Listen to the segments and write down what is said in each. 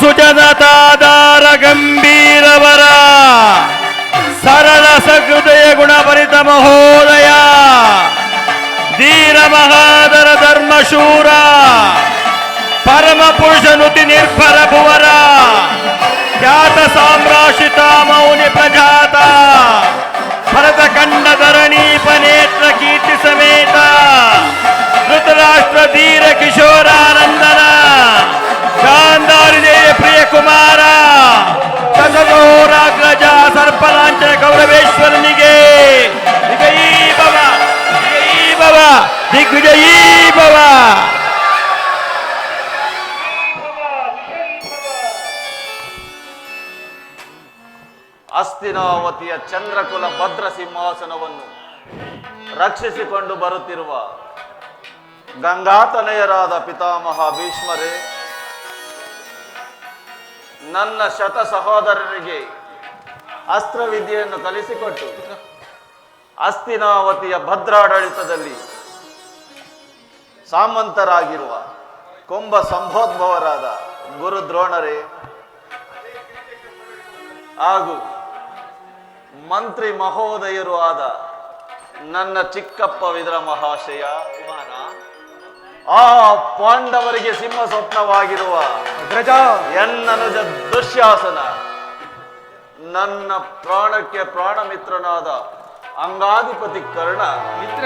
ಸುಜನತಾದಾರ ಗಂಭೀರವರ ಸರಳ ಸಹೃದಯ ಗುಣಭರಿತ ಮಹೋದಯ ಧೀರ ಮಹಾದರ ಧರ್ಮಶೂರ ಪರಮ ಪುರುಷ ನುತಿ ನಿರ್ಭರ ಭುವರ ಖ್ಯಾತ ಸಾಮ್ರಾಷಿತ ಮೌನಿ ಪ್ರಜಾತ ಭರತ ಕಂಡ ಧರಣೀಪ ನೇತ್ರ ಕೀರ್ತಿ ಸಮೇತ ಧೃತರಾಷ್ಟ್ರ ಧೀರ ಕಿಶೋರಾನಂದನ ಗಾಂಧಾರಿ ಪ್ರಿಯ ಕುಮಾರ ಸಸಗೋರಾಗ್ರಜ ಸರ್ಪಲಾಂಚನ ಗೌರವೇಶ್ವರನಿಗೆ ವಿಜಯೀ ಭವ ದಿಗ್ವಿಜಯೀ ಭವ. ಹಸ್ತಿನಾವತಿಯ ಚಂದ್ರಕುಲ ಭದ್ರ ಸಿಂಹಾಸನವನ್ನು ರಕ್ಷಿಸಿಕೊಂಡು ಬರುತ್ತಿರುವ ಗಂಗಾತನಯರಾದ ಪಿತಾಮಹ ಭೀಷ್ಮರೇ, ನನ್ನ ಶತ ಸಹೋದರರಿಗೆ ಅಸ್ತ್ರವಿದ್ಯೆಯನ್ನು ಕಲಿಸಿಕೊಟ್ಟು ಹಸ್ತಿನಾವತಿಯ ಭದ್ರಾಡಳಿತದಲ್ಲಿ ಸಾಮಂತರಾಗಿರುವ ಕೊಂಬ ಸಂಭೋದ್ಭವರಾದ ಗುರು ದ್ರೋಣರೇ ಹಾಗೂ ಮಂತ್ರಿ ಮಹೋದಯರು ಆದ ನನ್ನ ಚಿಕ್ಕಪ್ಪ ವಿದುರ ಮಹಾಶಯ ಕುಮಾರ, ಆ ಪಾಂಡವರಿಗೆ ಸಿಂಹ ಸ್ವಪ್ನವಾಗಿರುವ ಎನ್ನನುಜ ದುಶ್ಯಾಸನ, ನನ್ನ ಪ್ರಾಣಕ್ಕೆ ಪ್ರಾಣ ಮಿತ್ರನಾದ ಅಂಗಾಧಿಪತಿ ಕರ್ಣ ಮಿತ್ರ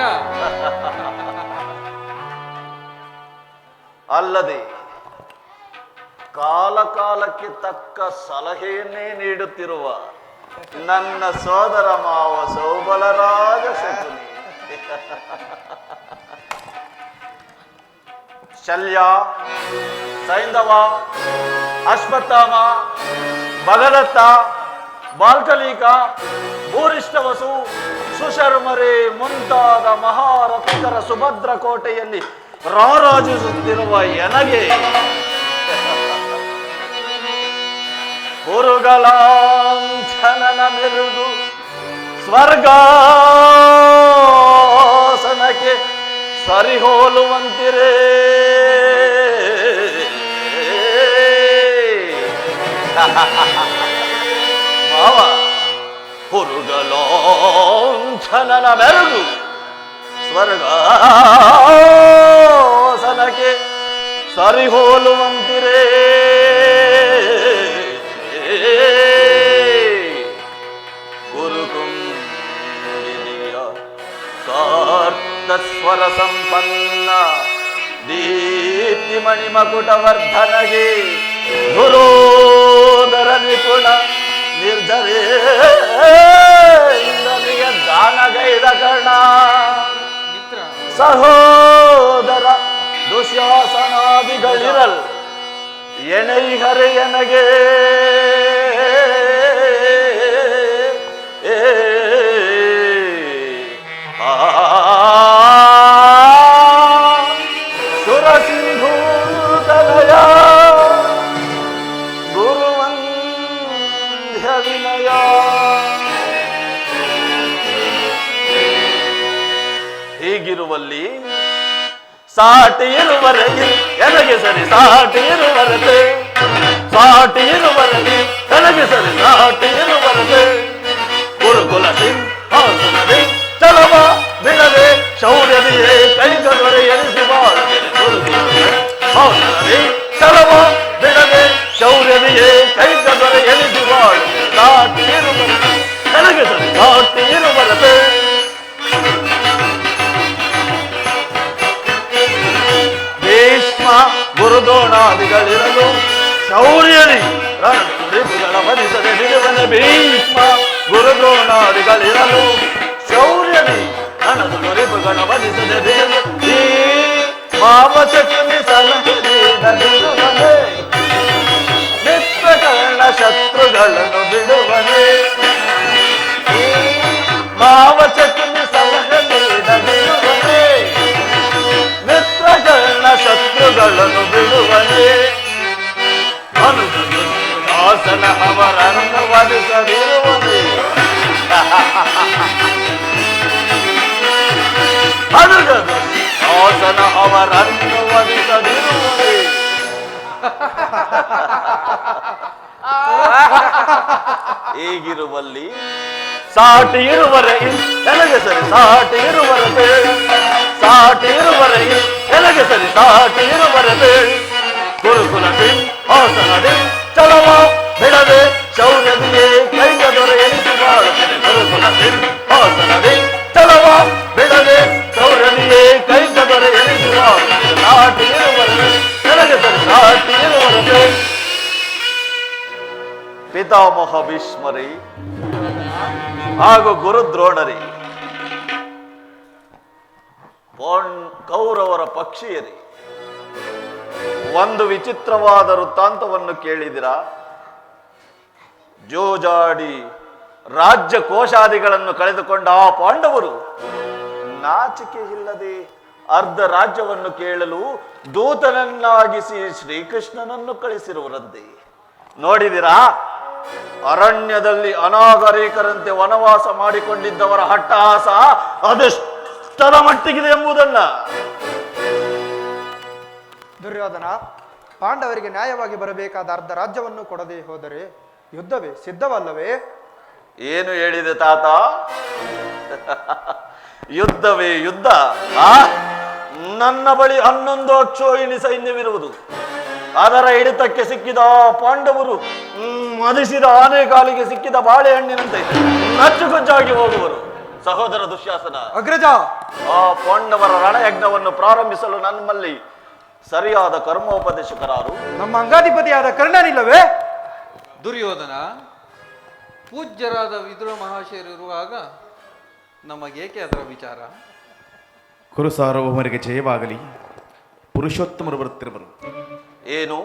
ಅಲ್ಲದೆ ಕಾಲ ಕಾಲಕ್ಕೆ ತಕ್ಕ ಸಲಹೆಯನ್ನೇ ನೀಡುತ್ತಿರುವ ನನ್ನ ಸೋದರ ಮಾವ ಸೌಬಲರಾಜ ಶಕುನಿ, ಶಲ್ಯ, ಸೈಂಧವ, ಅಶ್ವತ್ಥಾಮ, ಭಗದತ್ತ, ಬಾಲ್ಕಲೀಕ, ಭೂರಿಷ್ಠವಸು, ಸುಶರ್ಮರೆ ಮುಂತಾದ ಮಹಾರಥಿಕರ ಸುಭದ್ರ ಕೋಟೆಯಲ್ಲಿ ರಾರಾಜಿಸುತ್ತಿರುವ ಎನಗೆ ಕುರುಗಲಾಂಛನನ ಮೆರುಗು ಸ್ವರ್ಗಾಸನಕ್ಕೆ ಸರಿಹೋಲುವಂತಿರೇ ಮಾವ, ಕುರುಗಲಾಂಛನನ ಮೆರುಗು ಸ್ವರ್ಗಾಸನಕ್ಕೆ ಸರಿಹೋಲುವಂತಿರೇ ಗುರುಕುಂಬಿನಿಯ ಸಾರ್ಥಸ್ವರ ಸಂಪನ್ನ ದೀಪ್ತಿ ಮಣಿಮಕುಟವರ್ಧನಗೆ ಗುರೋದರ ನಿಪುಣ ನಿರ್ಧರೇ ಇಂದ್ರನಿಗೆ ದಾನಗೈದ ಕರ್ಣ ಸಹೋದರ ದುಶ್ಯಾಸನಾದಿಗಳಿರಲ್ ಎಣೈಹರೆ ಎನಗೆ ಸುರಸಿಂಧೂತಲಯ ಗುರುವಂದ್ಯ ವಿನಯ. ಹೀಗಿರುವಲ್ಲಿ ಸಾಟಿ ಇರುವರೆಗೆ ಎನಗೆ ಸರಿ ಸಾಟಿ ಇರುವರತೆ, ಸಾಟಿ ಇರುವರೆಗೆ ಎನಗೆ ಸರಿ ಸಾಟಿ ಇರುವರತೆ. ಗುರುಕುಲ ಸಿಂಹಾಸನವೇ ಚಲವ ಬಿಡದೆ ಶೌರ್ಯದಿಯೇ ಕೈಗ ದೊರೆ ಎನಿಸಿ ಬಾಳದೆ. ಗುರುಕುಲವೇ ಚಲವ ಬಿಡದೆ ಶೌರ್ಯದಿಯೇ ಕೈಗ ದೊರೆ ಎನಿಸಿ ಬಾಳದೆ. ಸಾಟಿ ಇರುವರತೆ ಎನಗೆ ಸರಿ ಸಾಟಿ ಇರುವರತೆ. ಭೀಷ್ಮ ಗುರುದ್ರೋಣಾದಿಗಳಿರಲು ಶೌರ್ಯನಿ ರಣದುರಿಪುಗಳ ವಧಿಸದೆ ಬಿಡುವನೆ. ಭೀಷ್ಮ ಗುರುದ್ರೋಣಾದಿಗಳಿರಲು ಶೌರ್ಯನಿ ರಣದುರಿಪುಗಳ ವಧಿಸದೆ ಬಿಡುವೆ. ಈ ಮಾವಚಕ್ರಿ ಸಲಹೆ ಮಿತ್ರಕರ್ಣ ಶತ್ರುಗಳನ್ನು ಬಿಡುವನೆ. ಮಾವಚಕ್ರಿ ಸಲಹೆ ಬಿಡುವನೆ, ಮಿತ್ರಕರ್ಣ ಶತ್ರುಗಳನ್ನು ಬಿಡುವನೆ. ದಾಸನ ಅವರನ್ನು ವಧಿಸದಿರುವನೆ. ಅನುಗದು ದಾಸನ ಅವರನ್ನು ವಧಿಸದಿರುವನೆ. ಹೀಗಿರುವಲ್ಲಿ ಸಾಟಿ ಇರುವರೆ ನನಗೆ ಸರಿ ಸಾಟಿ ಇರುವರೆ ಬೇಡ ಸಾಟಿ ಇರುವರೆ ನನಗೆ ಸರಿ ಸಾಟಿ ಇರುವರೆ ಬೇಡ ಗುರುಕುಲ ಹಾಸನದಿ ಚಲವ ಬಿಡದೆ ಶೌರ್ಯದಿಯೇ ಕೈಗ ದೊರೆ ಎನಿಸಿ ಮಾಡುತ್ತೇನೆ ಗುರುಕುಲ ಹಾಸನದಿ ಚಲವ ಬಿಡದೆ ಶೌರ್ಯದಿಯೇ ಕೈಗ ದೊರೆ ಎನಿಸಿ ಮಾಡುತ್ತೇನೆ ಸಾಟಿ ಇರುವರೆ ನನಗೆ ಸರಿ ಸಾಟಿ ಇರುವರೆ ಬೇಡ ಪಿತಾಮಹ ಭೀಷ್ಮರಿ ಹಾಗೂ ಗುರುದ್ರೋಣರಿ ಕೌರವರ ಪಕ್ಷೀಯರಿ ಒಂದು ವಿಚಿತ್ರವಾದ ವೃತ್ತಾಂತವನ್ನು ಕೇಳಿದಿರಾ? ಜೋಜಾಡಿ ರಾಜ್ಯ ಕೋಶಾದಿಗಳನ್ನು ಕಳೆದುಕೊಂಡ ಆ ಪಾಂಡವರು ನಾಚಿಕೆ ಇಲ್ಲದೆ ಅರ್ಧ ರಾಜ್ಯವನ್ನು ಕೇಳಲು ದೂತನನ್ನಾಗಿಸಿ ಶ್ರೀಕೃಷ್ಣನನ್ನು ಕಳಿಸಿರುವರಂತೆ. ನೋಡಿದಿರಾ? ಅರಣ್ಯದಲ್ಲಿ ಅನಾಗರಿಕರಂತೆ ವನವಾಸ ಮಾಡಿಕೊಂಡಿದ್ದವರ ಹಟ್ಟಹಾಸ ಅದೆಷ್ಟರ ಮಟ್ಟಿಗಿದೆ ಎಂಬುದನ್ನ. ದುರ್ಯೋಧನ, ಪಾಂಡವರಿಗೆ ನ್ಯಾಯವಾಗಿ ಬರಬೇಕಾದ ಅರ್ಧ ರಾಜ್ಯವನ್ನು ಕೊಡದೆ ಹೋದರೆ ಯುದ್ಧವೇ ಸಿದ್ಧವಲ್ಲವೇ? ಏನು ಹೇಳಿದೆ ತಾತ? ಯುದ್ಧವೇ ಯುದ್ಧ? ನನ್ನ ಬಳಿ 11 ಅಕ್ಷೋಹಿಣಿ ಸೈನ್ಯವಿರುವುದು. ಅದರ ಹಿಡಿತಕ್ಕೆ ಸಿಕ್ಕಿದ ಪಾಂಡವರು ಮದಿಸಿದ ಆನೆಗಾಲಿಗೆ ಸಿಕ್ಕಿದ ಬಾಳೆಹಣ್ಣಿನಂತೆ ನಚ್ಚುಗುಜ್ಜಾಗಿ ಹೋಗುವರು. ಸಹೋದರ ದುಶ್ಯಾಸನ, ಅಗ್ರಜ, ಆ ಪಾಂಡವರ ರಣಯಜ್ಞವನ್ನು ಪ್ರಾರಂಭಿಸಲು ನಮ್ಮಲ್ಲಿ ಸರಿಯಾದ ಕರ್ಮೋಪದೇಶಕರಾರು ನಮ್ಮ ಅಂಗಾಧಿಪತಿಯಾದ ಕರ್ಣನಿಲ್ಲವೇ? ದುರ್ಯೋಧನ, ಪೂಜ್ಯರಾದ ವಿದುರ ಮಹಾಶಯರಿರುವಾಗ ನಮಗೇಕೆ ಅದರ ವಿಚಾರ? ಕುರು ಸಾರ್ವಭೌಮರಿಗೆ ಜಯವಾಗಲಿ. ಪುರುಷೋತ್ತಮರು ಬರುತ್ತಿರುವರು. ಏನು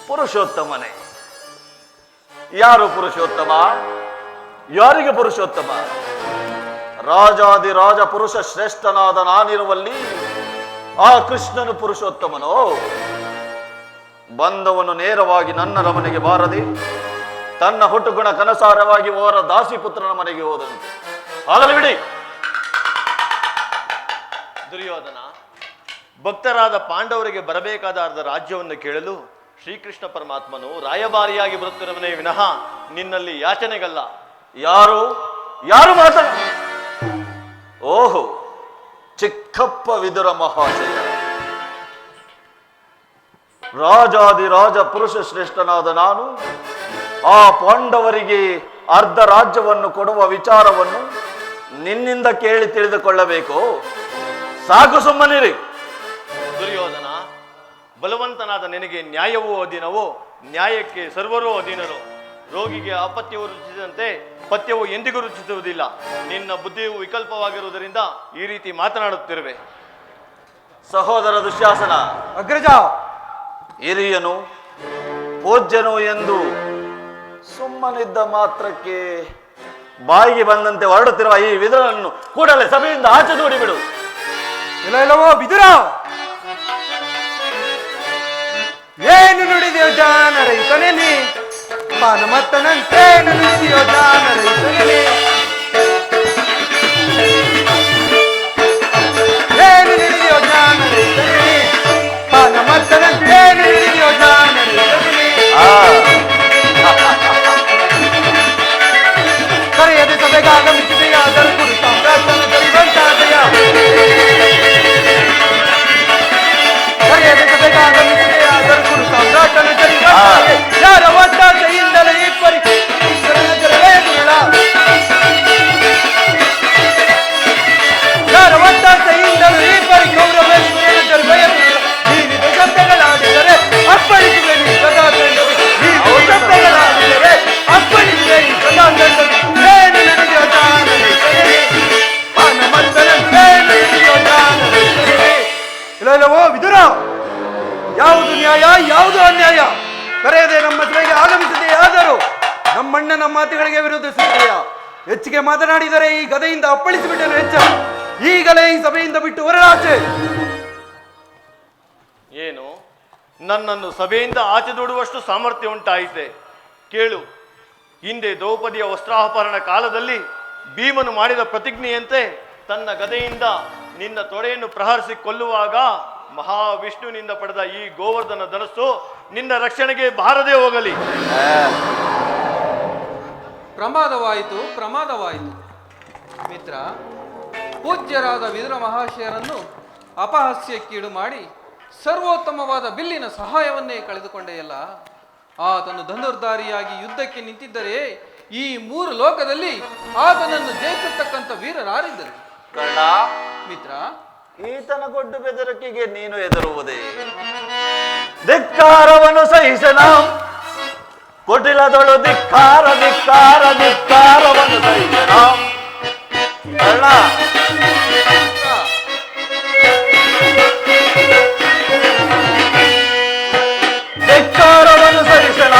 ಪುರುಷೋತ್ತಮನೇ? ಯಾರು ಪುರುಷೋತ್ತಮ? ಯಾರಿಗೆ ಪುರುಷೋತ್ತಮ? ರಾಜಾದಿರಾಜ ಪುರುಷ ಶ್ರೇಷ್ಠನಾದ ನಾನಿರುವಲ್ಲಿ ಆ ಕೃಷ್ಣನು ಪುರುಷೋತ್ತಮನೋ? ಬಂದವನು ನೇರವಾಗಿ ನನ್ನ ರಮನೆಗೆ ಬಾರದೆ ತನ್ನ ಹುಟ್ಟುಗುಣ ಕನಸಾರವಾಗಿ ಓರ ದಾಸಿಪುತ್ರನ ಮನೆಗೆ ಹೋದನು. ಆಗಲಿ ಬಿಡಿ. ದುರ್ಯೋಧನ, ಭಕ್ತರಾದ ಪಾಂಡವರಿಗೆ ಬರಬೇಕಾದ ಅರ್ಧ ರಾಜ್ಯವನ್ನು ಕೇಳಲು ಶ್ರೀಕೃಷ್ಣ ಪರಮಾತ್ಮನು ರಾಯಭಾರಿಯಾಗಿ ಬರುತ್ತಿರುವನೇ ವಿನಃ ನಿನ್ನಲ್ಲಿ ಯಾಚನೆಗಲ್ಲ. ಯಾರು ಯಾರು ಮಾತನ? ಓಹೋ, ಚಿಕ್ಕಪ್ಪ ವಿದುರ ಮಹಾಶಯ. ರಾಜಾದಿರಾಜ ಪುರುಷ ಶ್ರೇಷ್ಠನಾದ ನಾನು ಆ ಪಾಂಡವರಿಗೆ ಅರ್ಧ ರಾಜ್ಯವನ್ನು ಕೊಡುವ ವಿಚಾರವನ್ನು ನಿನ್ನಿಂದ ಕೇಳಿ ತಿಳಿದುಕೊಳ್ಳಬೇಕು. ಸಾಕು, ಸುಮ್ಮನಿರಿ. ದುರ್ಯೋಧನ, ಬಲವಂತನಾದ ನಿನಗೆ ನ್ಯಾಯವೂ ಅಧೀನವೋ? ನ್ಯಾಯಕ್ಕೆ ಸರ್ವರೂ ಅಧೀನರು. ರೋಗಿಗೆ ಅಪತ್ಯವು ರುಚಿಸಿದಂತೆ ಪಥ್ಯವು ಎಂದಿಗೂ ರುಚಿಸುವುದಿಲ್ಲ. ನಿನ್ನ ಬುದ್ಧಿಯು ವಿಕಲ್ಪವಾಗಿರುವುದರಿಂದ ಈ ರೀತಿ ಮಾತನಾಡುತ್ತಿರುವೆ. ಸಹೋದರ ದುಶ್ಯಾಸನ, ಅಗ್ರಜ, ಹಿರಿಯನು ಪೂಜ್ಯನು ಎಂದು ಸುಮ್ಮನಿದ್ದ ಮಾತ್ರಕ್ಕೆ ಬಾಯಿಗೆ ಬಂದಂತೆ ಹೊರಡುತ್ತಿರುವ ಈ ವಿದುರನನ್ನು ಕೂಡಲೇ ಸಭೆಯಿಂದ ಆಚೆ ದೂಡಿಬಿಡು. ಇಲ್ಲವೋ ವಿದುರ, ಏನು ನುಡಿದೆಯೋ ಜಾನರೈತನೇ? ಪಾನಮತ್ತನಂತೆ ನುಡಿದೆಯೋ ಜಾನರೈತನೇ? ಏನು ನುಡಿದೆಯೋ ಜಾನರೈತನೇ? ಪಾನಮತ್ತನಂತೆ ನುಡಿದೆಯೋ ಜಾನರೈತನೇ? ಕರೆಯದೆ ಸಭೆಗೆ ಆಗಮಿಸಿದೆಯಾದರೂ ಕುರು ಸಾಮ್ರಾಜ್ಯನ ಗರಿವಂತಾದೆಯ ಕರೆಯದೆ ಸಭೆಗೆ ಆಗಮಿಸಿದೆಯಾದರೂ ಕುರು ಸಾಮ್ರಾಜ್ಯನ ಗರಿವಂತಾದೆ. ಯಾರ ಒತ್ತಾಸೆಯಿಂದಲೇ ಈ ಪರಿ ಈಶ್ವರನ ಜಲವೇ ದುರುಳ? ಯಾರ ಒತ್ತಾಸೆಯಿಂದಲೂ ಈ ಪರಿ ಕೌರವೇಶ್ವರನ ಜಲವೇ ದುರುಳ? ನೀನಿದ ಶಬ್ದಗಳಾಡಿದರೆ ಅಪ್ಪಳಿಸುವೆ ನೀ ಸದಾ ಕಂಡರು. ನೀನು ಶಬ್ದಗಳಾಡಿದರೆ ಅಪ್ಪಳಿಸುವೆ ನೀ ಸದಾ ಕಂಡರು. ಏನು ನಡೆದೆಯೋ ಜಾನರೈತನೇ? ಪಾನಮತ್ತನಂತೆ ನಡೆದೆಯೋ ಜಾನರೈತನೇ? ಇಲ್ಲವೋ ವಿದುರ, ಯಾವುದು ನ್ಯಾಯ, ಯಾವುದು ಅನ್ಯಾಯ? ಕರೆಯದೆ ನಮ್ಮ ಸಭೆಗೆ ಆಗಮಿಸಿದೆಯಾದರೂ ನಮ್ಮಣ್ಣನ ಮಾತುಗಳಿಗೆ ವಿರೋಧಿಸುತ್ತೆಯಾ? ಹೆಚ್ಚಿಗೆ ಮಾತನಾಡಿದರೆ ಈ ಗದೆಯಿಂದ ಅಪ್ಪಳಿಸಿಬಿಟ್ಟನು. ಹೆಚ್ಚ ಈಗಲೇ ಈ ಸಭೆಯಿಂದ ಬಿಟ್ಟು ಹೊರಡಾಚೆ. ಏನು, ನನ್ನನ್ನು ಸಭೆಯಿಂದ ಆಚೆ ದೂಡುವಷ್ಟು ಸಾಮರ್ಥ್ಯ ಉಂಟಾಯಿತೆ? ಕೇಳು, ಹಿಂದೆ ದ್ರೌಪದಿಯ ವಸ್ತ್ರಾಪಹರಣ ಕಾಲದಲ್ಲಿ ಭೀಮನು ಮಾಡಿದ ಪ್ರತಿಜ್ಞೆಯಂತೆ ತನ್ನ ಗದೆಯಿಂದ ನಿನ್ನ ತೊಡೆಯನ್ನು ಪ್ರಹರಿಸಿ ಕೊಲ್ಲುವಾಗ ಮಹಾವಿಷ್ಣುವಿನಿಂದ ಪಡೆದ ಈ ಗೋವರ್ಧನ ಧನಸ್ಸು ನಿನ್ನ ರಕ್ಷಣೆಗೆ ಬಾರದೆ ಹೋಗಲಿ. ಪ್ರಮಾದವಾಯಿತು ಪ್ರಮಾದವಾಯಿತು. ಮಿತ್ರ, ಪೂಜ್ಯರಾದ ವಿದುರ ಮಹಾಶಯರನ್ನು ಅಪಹಾಸ್ಯಕ್ಕೀಡು ಮಾಡಿ ಸರ್ವೋತ್ತಮವಾದ ಬಿಲ್ಲಿನ ಸಹಾಯವನ್ನೇ ಕಳೆದುಕೊಂಡೆಯಲ್ಲ. ಆತನು ಧನುರ್ಧಾರಿಯಾಗಿ ಯುದ್ಧಕ್ಕೆ ನಿಂತಿದ್ದರೆ ಈ 3 ಲೋಕದಲ್ಲಿ ಆತನನ್ನು ಜಯಿಸತಕ್ಕಂಥ ವೀರರಾರಿದ್ದರು. ಕರ್ಣ, ಮಿತ್ರ, ಈತನ ಗೊಡ್ಡು ಬೆದರಿಕೆಗೆ ನೀನು ಹೆದರುವುದೇ? ಧಿಕ್ಕಾರವನ್ನು ಸಹಿಸನ ಕುಟಿಲದೊಳು ಧಿಕ್ಕಾರ ಧಿಕ್ಕಾರ ಧಿಕ್ಕಾರವನ್ನು ಸಹಿಸನ. ಕರ್ಣ, ಧಿಕ್ಕಾರವನ್ನು ಸಹಿಸನ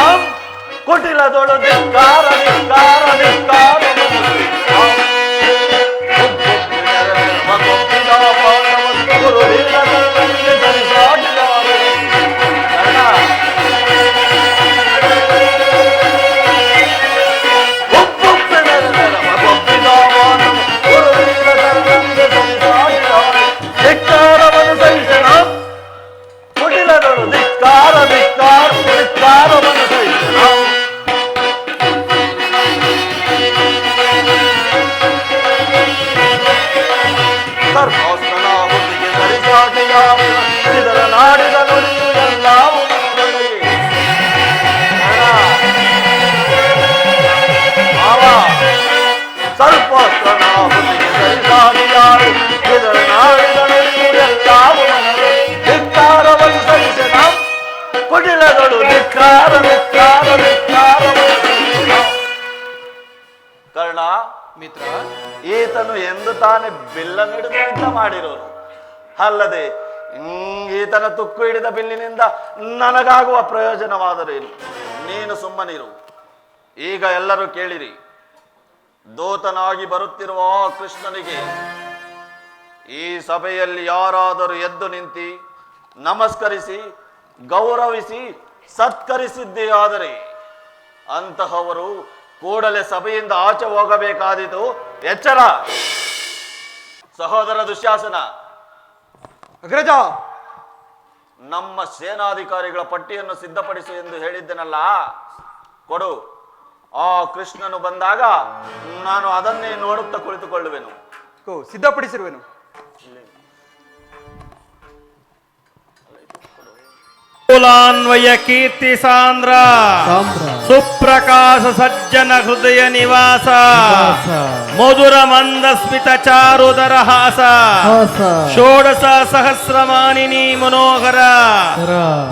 ಕುಟಿಲದೊಳು ಧಿಕ್ಕಾರ ಧಿಕ್ಕಾರ ಧಿಕ್ಕಾರವನ್ನು ಸಹಿಸನ. ಕರ್ಣ, ಮಿತ್ರ, ಈತನು ಎಂದು ತಾನೇ ಬಿಲ್ಲ ಹಿಡಿದು ಯುದ್ಧ ಮಾಡಿರೋನು ಅಲ್ಲದೆ ಈತನ ತುಕ್ಕು ಹಿಡಿದ ಬಿಲ್ಲಿನಿಂದ ನನಗಾಗುವ ಪ್ರಯೋಜನವಾದರೇನು? ನೀನು ಸುಮ್ಮನಿರು. ಈಗ ಎಲ್ಲರೂ ಕೇಳಿರಿ. ದೂತನಾಗಿ ಬರುತ್ತಿರುವ ಆ ಕೃಷ್ಣನಿಗೆ ಈ ಸಭೆಯಲ್ಲಿ ಯಾರಾದರೂ ಎದ್ದು ನಿಂತಿ ನಮಸ್ಕರಿಸಿ ಗೌರವಿಸಿ ಸತ್ಕರಿಸಿದ್ದೇ ಆದರೆ ಅಂತಹವರು ಕೂಡಲೇ ಸಭೆಯಿಂದ ಆಚೆ ಹೋಗಬೇಕಾದೀತು. ಎಚ್ಚರ. ಸಹೋದರ ದುಶ್ಯಾಸನ, ಅಗ್ರಜ, ನಮ್ಮ ಸೇನಾಧಿಕಾರಿಗಳ ಪಟ್ಟಿಯನ್ನು ಸಿದ್ಧಪಡಿಸು ಎಂದು ಹೇಳಿದ್ದೆನಲ್ಲ, ಕೊಡು. ಆ ಕೃಷ್ಣನು ಬಂದಾಗ ನಾನು ಅದನ್ನೇ ನೋಡುತ್ತಾ ಕುಳಿತುಕೊಳ್ಳುವೆನು. ಸಿದ್ಧಪಡಿಸಿರುವೆನು. ಕುಲಾನ್ವಯ ಕೀರ್ತಿ ಸಾಂದ್ರ ಸುಪ್ರಕಾಶ ಸಜ್ಜನ ಹೃದಯ ನಿವಾಸ ಮಧುರ ಮಂದಸ್ಮಿತ ಚಾರುದರ ಹಾಸ ಷೋಡಶ ಸಹಸ್ರಮಾನಿನಿ ಮನೋಹರ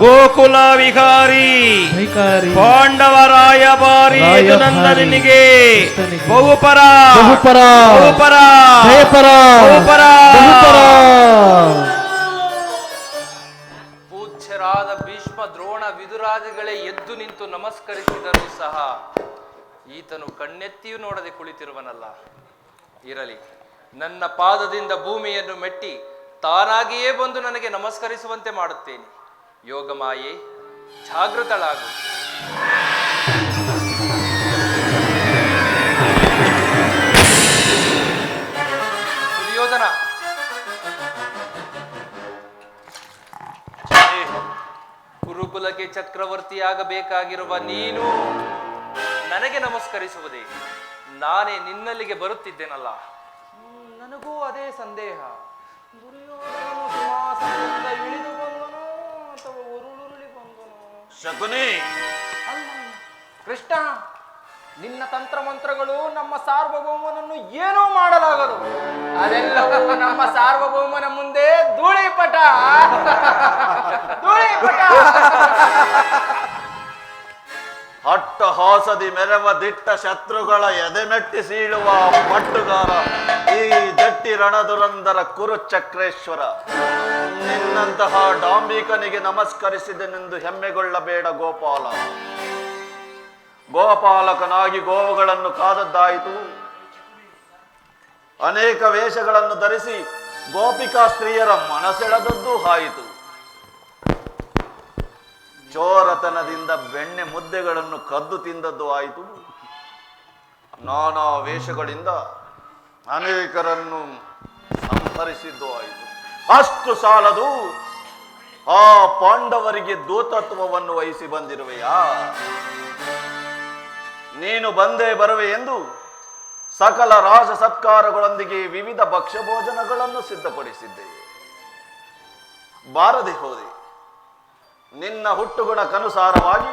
ಗೋಕುಲ ವಿಹಾರಿ ಪಾಂಡವರಾಯ ಬಾರಿ ನಂದನಿಗೆ ಬಹುಪರ ಬಹುಪರ ಬಹುಪರ ಬಹುಪರ. ಭೀಷ್ಮ ದ್ರೋಣ ವಿದುರಾದಿಗಳೇ ಎದ್ದು ನಿಂತು ನಮಸ್ಕರಿಸಿದರೂ ಸಹ ಈತನು ಕಣ್ಣೆತ್ತಿಯೂ ನೋಡದೆ ಕುಳಿತಿರುವನಲ್ಲ. ಇರಲಿ, ನನ್ನ ಪಾದದಿಂದ ಭೂಮಿಯನ್ನು ಮೆಟ್ಟಿ ತಾನಾಗಿಯೇ ಬಂದು ನನಗೆ ನಮಸ್ಕರಿಸುವಂತೆ ಮಾಡುತ್ತೇನೆ. ಯೋಗಮಾಯೆ, ಜಾಗೃತಳಾಗು. ದುರ್ಯೋಧನ, ಕುರುಕುಲಕ್ಕೆ ಚಕ್ರವರ್ತಿಯಾಗಬೇಕಾಗಿರುವ ನೀನು ನನಗೆ ನಮಸ್ಕರಿಸುವುದೇ? ನಾನೇ ನಿನ್ನಲ್ಲಿಗೆ ಬರುತ್ತಿದ್ದೇನಲ್ಲ. ನನಗೂ ಅದೇ ಸಂದೇಹ. ದುರ್ಯೋಧನನು ಸಿಂಹಾಸನದಿಂದ ಇಳಿದು ಬಂದನೋ ಅಥವಾ ಉರುಳುರುಳಿ ಬಂದನೋ? ಶಕುನಿ, ಕೃಷ್ಣ, ನಿನ್ನ ತಂತ್ರಮಂತ್ರಗಳು ನಮ್ಮ ಸಾರ್ವಭೌಮನನ್ನು ಏನೂ ಮಾಡಲಾಗದು. ಅದೆಲ್ಲವೂ ನಮ್ಮ ಸಾರ್ವಭೌಮನ ಮುಂದೆ ಧೂಳಿಪಟ ಧೂಳಿಪಟ. ಅಟ್ಟಹಾಸದಿ ಮೆರವ ದಿಟ್ಟ ಶತ್ರುಗಳ ಎದೆಮೆಟ್ಟಿ ಸೀಳುವ ಪಟ್ಟುಗಾರ ಈ ಜಟ್ಟಿ ರಣದುರಂದರ ಕುರುಚಕ್ರೇಶ್ವರ. ನಿನ್ನಂತಹ ಡಾಂಬಿಕನಿಗೆ ನಮಸ್ಕರಿಸಿದೆನೆಂದು ಹೆಮ್ಮೆಗೊಳ್ಳಬೇಡ ಗೋಪಾಲ. ಗೋಪಾಲಕನಾಗಿ ಗೋವುಗಳನ್ನು ಕಾದದ್ದಾಯಿತು. ಅನೇಕ ವೇಷಗಳನ್ನು ಧರಿಸಿ ಗೋಪಿಕಾ ಸ್ತ್ರೀಯರ ಮನಸೆಳೆದದ್ದು ಆಯಿತು. ಚೋರತನದಿಂದ ಬೆಣ್ಣೆ ಮುದ್ದೆಗಳನ್ನು ಕದ್ದು ತಿಂದದ್ದು ಆಯಿತು. ನಾನಾ ವೇಷಗಳಿಂದ ಅನೇಕರನ್ನು ಸಂಹರಿಸಿದ್ದು ಆಯಿತು. ಅಷ್ಟು ಸಾಲದು, ಆ ಪಾಂಡವರಿಗೆ ದೂತತ್ವವನ್ನು ವಹಿಸಿ ಬಂದಿರುವೆಯಾ? ನೀನು ಬಂದೇ ಬರುವೆ ಎಂದು ಸಕಲ ರಾಜ ಸತ್ಕಾರಗಳೊಂದಿಗೆ ವಿವಿಧ ಭಕ್ಷ್ಯ ಭೋಜನಗಳನ್ನು ಸಿದ್ಧಪಡಿಸಿದ್ದೇವೆ. ಬಾರದೆ ಹೋದೆ. ನಿನ್ನ ಹುಟ್ಟುಗುಣಕ್ಕನುಸಾರವಾಗಿ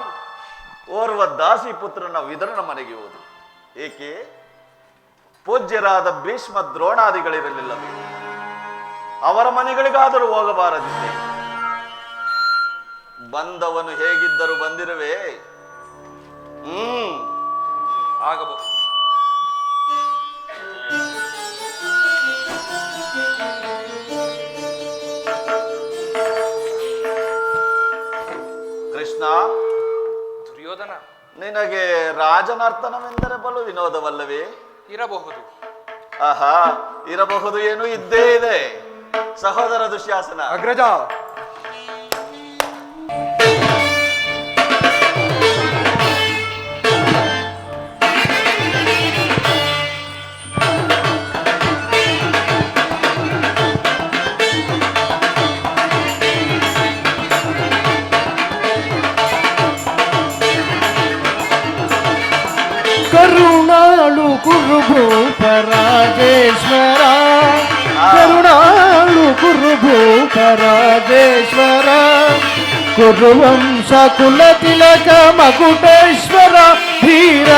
ಓರ್ವ ದಾಸಿ ಪುತ್ರನ ವಿದರಣ ಮನೆಗೆ ಹೋದು. ಏಕೆ? ಪೂಜ್ಯರಾದ ಭೀಷ್ಮ ದ್ರೋಣಾದಿಗಳಿರಲಿಲ್ಲವೇ? ಅವರ ಮನೆಗಳಿಗಾದರೂ ಹೋಗಬಾರದಿದ್ದೆ. ಬಂದವನು ಹೇಗಿದ್ದರೂ ಬಂದಿರುವೆ. ಆಗಬಹುದು. ಕೃಷ್ಣ, ದುರ್ಯೋಧನ, ನಿನಗೆ ರಾಜನರ್ತನವೆಂದರೆ ಬಲು ವಿನೋದವಲ್ಲವೇ? ಇರಬಹುದು. ಆಹಾ, ಇರಬಹುದು, ಏನು ಇದ್ದೇ ಇದೆ. ಸಹೋದರ ದುಶ್ಯಾಸನ, ಅಗ್ರಜ, ಕರುಣಾಳು ಕುರುಭೂಪ ರಾಜೇಶ್ವರ, ಕರುಣಾಳು ಕುರುಭೂಪ ರಾಜೇಶ್ವರ, ಕುರುವಂಶ ಕುಲ ತಿಲಕ ಮಕುಟೇಶ್ವರ ಧೀರ,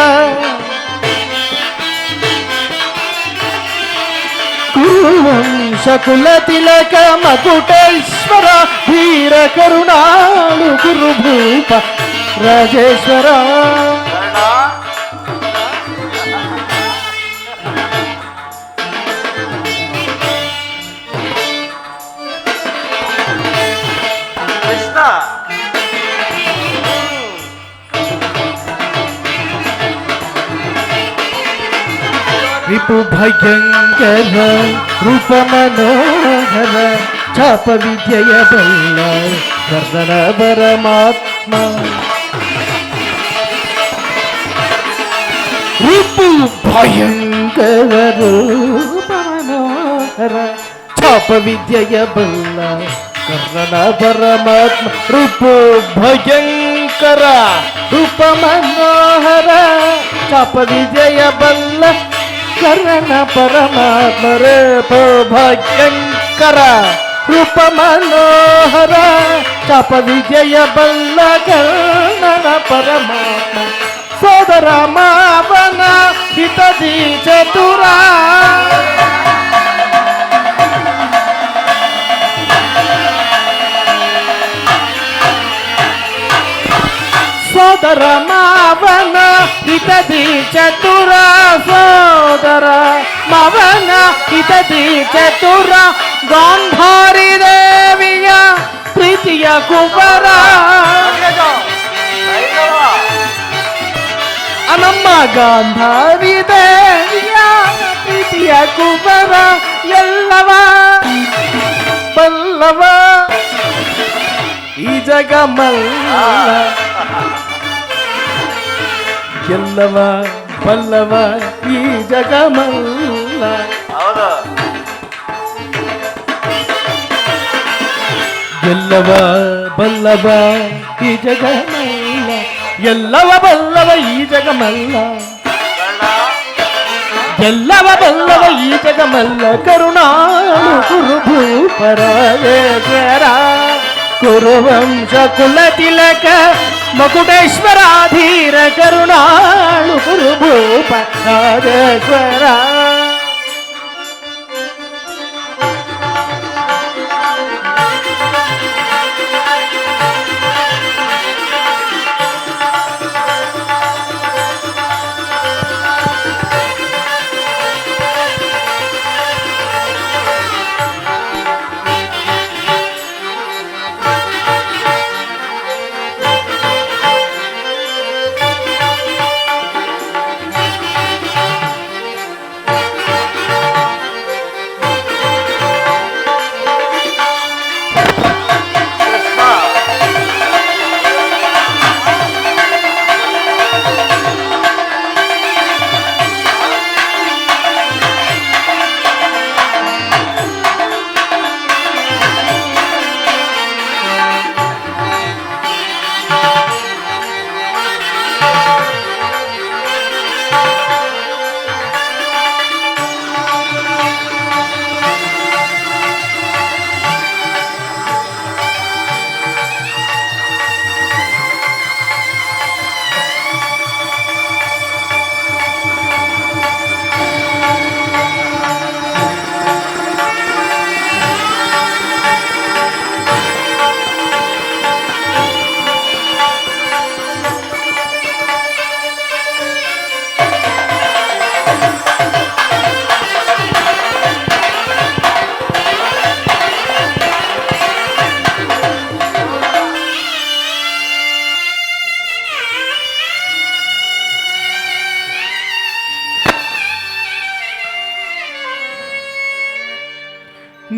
ಕುರುವಂಶ ಕುಲ ತಿಲಕ ಮಕುಟೇಶ್ವರ ಧೀರ, ಕರುಣಾಳು ಕುರುಭೂಪ ರಾಜೇಶ್ವರ. ರಿಪು ಭಯಂಕರ ರೂಪ ಮನೋಹರ, ಚಾಪ ವಿದ್ಯೆಯ ಬಲ್ಲ ವರ್ಧನ ಪರಮಾತ್ಮ. ರಿಪು ಭಯಂಕರ ರೂಪ ಮನೋಹರ, ಚಾಪ ವಿದ್ಯೆಯ ಬಲ್ಲ ಕರ್ಣನ ಪರಮಾತ್ಮ. ರಿಪು ಭಯಂಕರ ರೂಪ ಮನೋಹರ, ಚಾಪ ವಿದ್ಯೆಯ ಬಲ್ಲ ಕರ್ಣನ ಪರಮಾತ್ಮ. ರೇಪ ಭಯಂಕರ ರೂಪ ಮನೋಹರ, ಚಾಪ ವಿಜಯ ಬಲ್ಲ ಕರ್ಣನ ಪರಮಾತ್ಮ. ಸೋದರ ಮಾವನ ಹಿತದಿ ಚತುರ, ಸೋದರ ಮಾವನ ಹಿತದಿ ಚತುರ, ಸೋದರ ಮಾವನ ಹಿತದಿ ಚತುರ, ಗಾಂಧಾರಿ ದೇವಿಯ ಪ್ರೀತಿಯ ಕುಬರ, ನಮ್ಮ ಗಾಂಧಾರಿ ದೇವಿಯ ಪ್ರೀತಿಯ ಕುಬರ, ಎಲ್ಲವ ಬಲ್ಲವ ಈ ಜಗಮಲ್ಲ, ಎಲ್ಲವ ಬಲ್ಲವ ಈ ಜಗಮಲ್ಲ. ಹೌದು, ಎಲ್ಲವ ಬಲ್ಲವ ಈ ಜಗಮಲ್ಲ, ಎಲ್ಲವ ಬಲ್ಲವ ಈ ಜಗಮಲ್ಲ, ಎಲ್ಲವ ಬಲ್ಲವ ಈ ಜಗಮಲ್ಲ. ಕರುಣಾಳು ಕುರುಭೂಪ ರಾಜೇಶ್ವರ, ಕುರುವಂಶ ಕುಲ ತಿಲಕ ಮಕುಟೇಶ್ವರ ಧೀರ, ಕರುಣಾಳು ಕುರುಭೂಪ ರಾಜೇಶ್ವರ.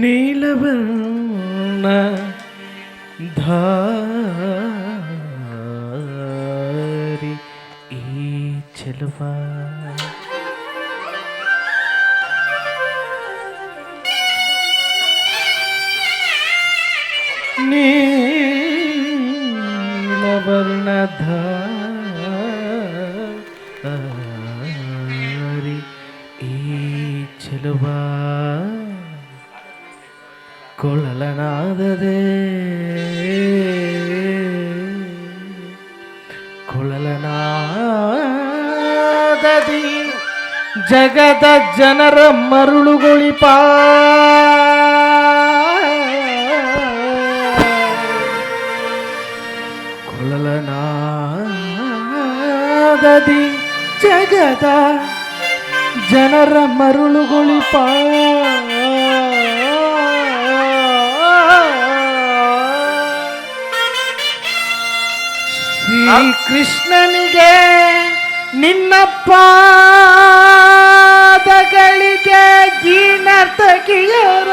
ನೀಲವರ್ಣ ಧಾರಿ ಈ ಚೆಲುವ ನೀಲವರ್ಣಧಾರಿ ಈ ಚೆಲುವ ಕೊಳಲನಾದದೆ ಕೊಳಲನಾದದಿ ಜಗದ ಜನರ ಮರುಳುಗೊಳಿಪ ಕೊಳಲನಾದದಿ ಜಗದ ಜನರ ಮರುಳುಗೊಳಿಪ ಶ್ರೀಕೃಷ್ಣನಿಗೆ ನಿನ್ನ ಪಾದಗಳಿಗೆ ಗೀನರ್ತಕಿಯರ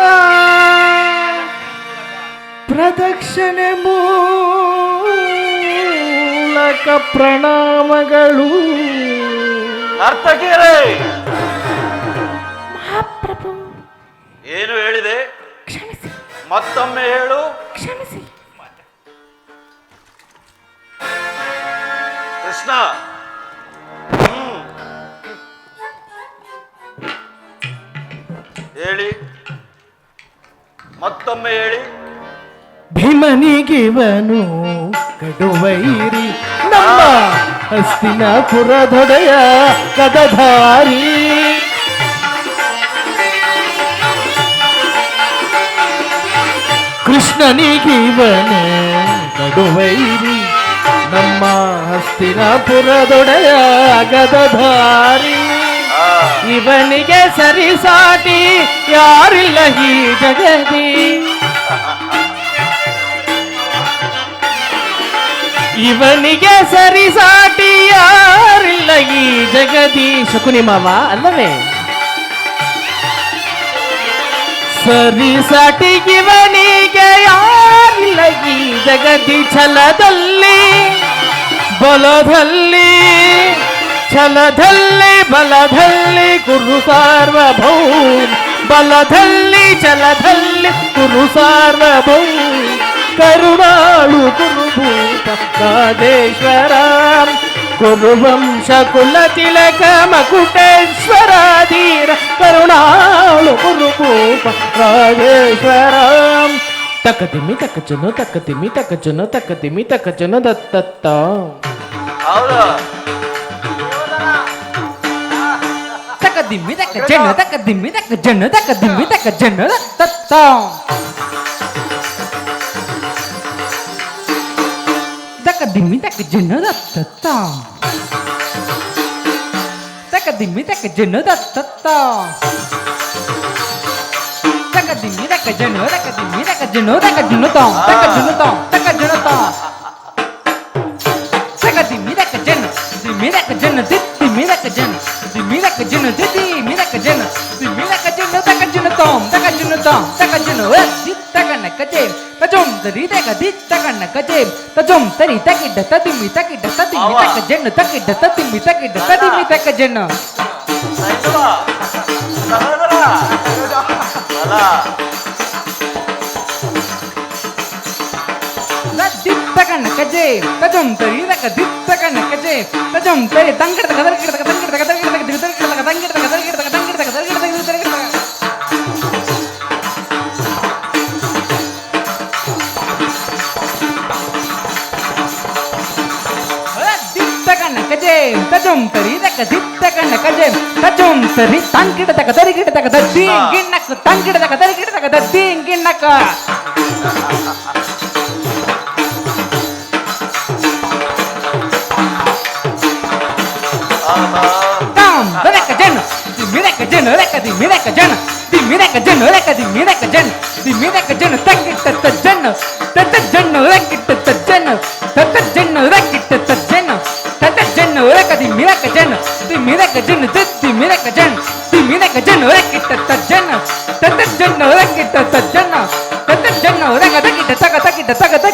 ಪ್ರದಕ್ಷಿಣೆ ಮೂಲಕ ಪ್ರಣಾಮಗಳು. ನರ್ತಕಿಯರೇ, ಮಹಾಪ್ರಭು ಏನು ಹೇಳಿದೆ? ಕ್ಷಮಿಸಿ, ಮತ್ತೊಮ್ಮೆ ಹೇಳು. ಕ್ಷಮಿಸಿ. ಕೃಷ್ಣ, ಹೇಳಿ, ಮತ್ತೊಮ್ಮೆ ಹೇಳಿ. ಭೀಮನಿಗಿವನು ಕಡುವೈರಿ ನಮ್ಮ ಹಸ್ತಿನಾಪುರದೊಡೆಯ ಗದಧಾರಿ. ಕೃಷ್ಣನಿಗಿವನು ಕಡುವೈರಿ ನಮ್ಮ ಹಸ್ತಿನಾಪುರದೊಡೆಯ ಗದಧಾರಿ. ಇವನಿಗೆ ಸರಿಸಾಟಿ ಯಾರಿಲ್ಲ ಈ ಜಗದಿ. ಇವನಿಗೆ ಸರಿಸಾಟಿ ಯಾರಿಲ್ಲ ಈ ಜಗದಿ. ಶಕುನಿ ಮಾವ ಅಲ್ಲವೇ? ಸರಿಸಾಟಿ ಇವನಿಗೆ ಯಾರಿಲ್ಲ ಈ ಜಗದಿ. ಛಲದಲ್ಲಿ ಬಲದಲ್ಲಿ, ಛಲದಲ್ಲಿ ಬಲದಲ್ಲಿ ಗುರು ಸಾರ್ವಭೌಮ. ಬಲದಲ್ಲಿ ಛಲದಲ್ಲಿ ಗುರು ಸಾರ್ವಭೌಮ. ಕರುಣಾಳು ಗುರುಭೂತ ರಾಜೇಶ್ವರ. ಗುರುವಂಶ ಕುಲ ತಿಲಕ ಮಕುಟೇಶ್ವರಾಧೀರ. ಕರುಣಾಳು ಗುರುಭೂತ ರಾಜೇಶ್ವರ. ತಕದಿಮಿ ತಕಚನು ತಕದಿಮಿ ತಕಚನು ತಕದಿಮಿ ತಕಚನು ದತ್ತತ್ತ. ಹೌದಾ? ತಕದಿಮ್ಮಿ ತಕ ಜನ ತಕದಿಮ್ಮಿ ತಕ ಜನ ತಕದಿಮ್ಮಿ ತಕ ಜನ ದತ್ತತ್ತ. ತಕದಿಮ್ಮಿ ತಕ ಜನ ದತ್ತತ್ತ. ತಕದಿಮ್ಮಿ ತಕ ಜನ ದತ್ತತ್ತ. ತಕದಿಮ್ಮಿ ತಕ ಜನ ತಕದಿಮ್ಮಿ ತಕ ಜನ ತಕ ಜನ ತಾಂ ತಕ ಜನ ತಾಂ ತಕ ಜನ ತಾಂ. ತಕದಿಮ್ಮಿ ತಕ ಜನ ದಿಮ್ಮಿ ತಕ ಜನ ದಿಮ್ಮಿ ತಕ ಜನ ದಿಮ್ಮಿ ತಕ ಜನ ದಿಮ್ಮಿ ತಕ ಜನ ದಿಮ್ಮಿ ತಕ ಜನ ತಕ ಜನ ತಾಂ ತಕ ಜನ ತಾಂ ತಕ ಜನ ದಿತ್ತಗನ ಕಜೆ ತಜೊಂ ತರಿ ತಕ ದಿತ್ತಗನ ಕಜೆ ತಜೊಂ ತರಿ ತಕಿಡ್ಡ ತದಿಮ್ಮಿ ತಕಿಡ್ಡ ತದಿಮ್ಮಿ ತಕ ಜನ ತಕಿಡ್ಡ ತದಿಮ್ಮಿ ತಕಿಡ್ಡ ತದಿಮ್ಮಿ ತಕ ಜನ. ಸೈತವ, ಸಹೋದರ, ಅಲ, ದಿತ್ತಗನ ಕಜೆ ತಜೊಂ ತರಿ ತಕ ದಿತ್ತಗನ ಕಜೆ ತಜೊಂ ತರಿ ತಂಗಿಡ ತಕ ತಂಗಿಡ ತಕ ತಂಗಿಡ ತಕ ತಂಗಿಡ ತಕ ತಂಗಿಡ ತಕ ತಂಗಿಡ ತಕ ತಂಗಿಡ ತಕ ತಂಗಿಡ ತಕ ತಂಗಿಡ ತಕ ತಂಗಿಡ ತಕ. ದಿತ್ತಗನ ಕಜೆ ತಜೊಂ ತರಿ ತಕ ದಿತ್ತಗನ ಕಜೆ ತಜೊಂ ತರಿ ತಂಗಿಡ ತಕ ತರಿಗಿಡ ತಕ ದದ್ದಿ ಗಿಣ್ಣಕ ತಂಗಿಡ ತಕ ತರಿಗಿಡ ತಕ ದದ್ದಿ ಗಿಣ್ಣಕ. Tam, mereka jen, di mereka jen, mereka di mereka jen, di mereka jen, mereka di mereka jen, di mereka jen, takit tata jen, rekit tata jen, tata jen, rekit tata jen, tata jen, mereka di mereka jen, di mereka jen, di mereka jen, di mereka jen, rekit tata jen, tata jen, rekit tata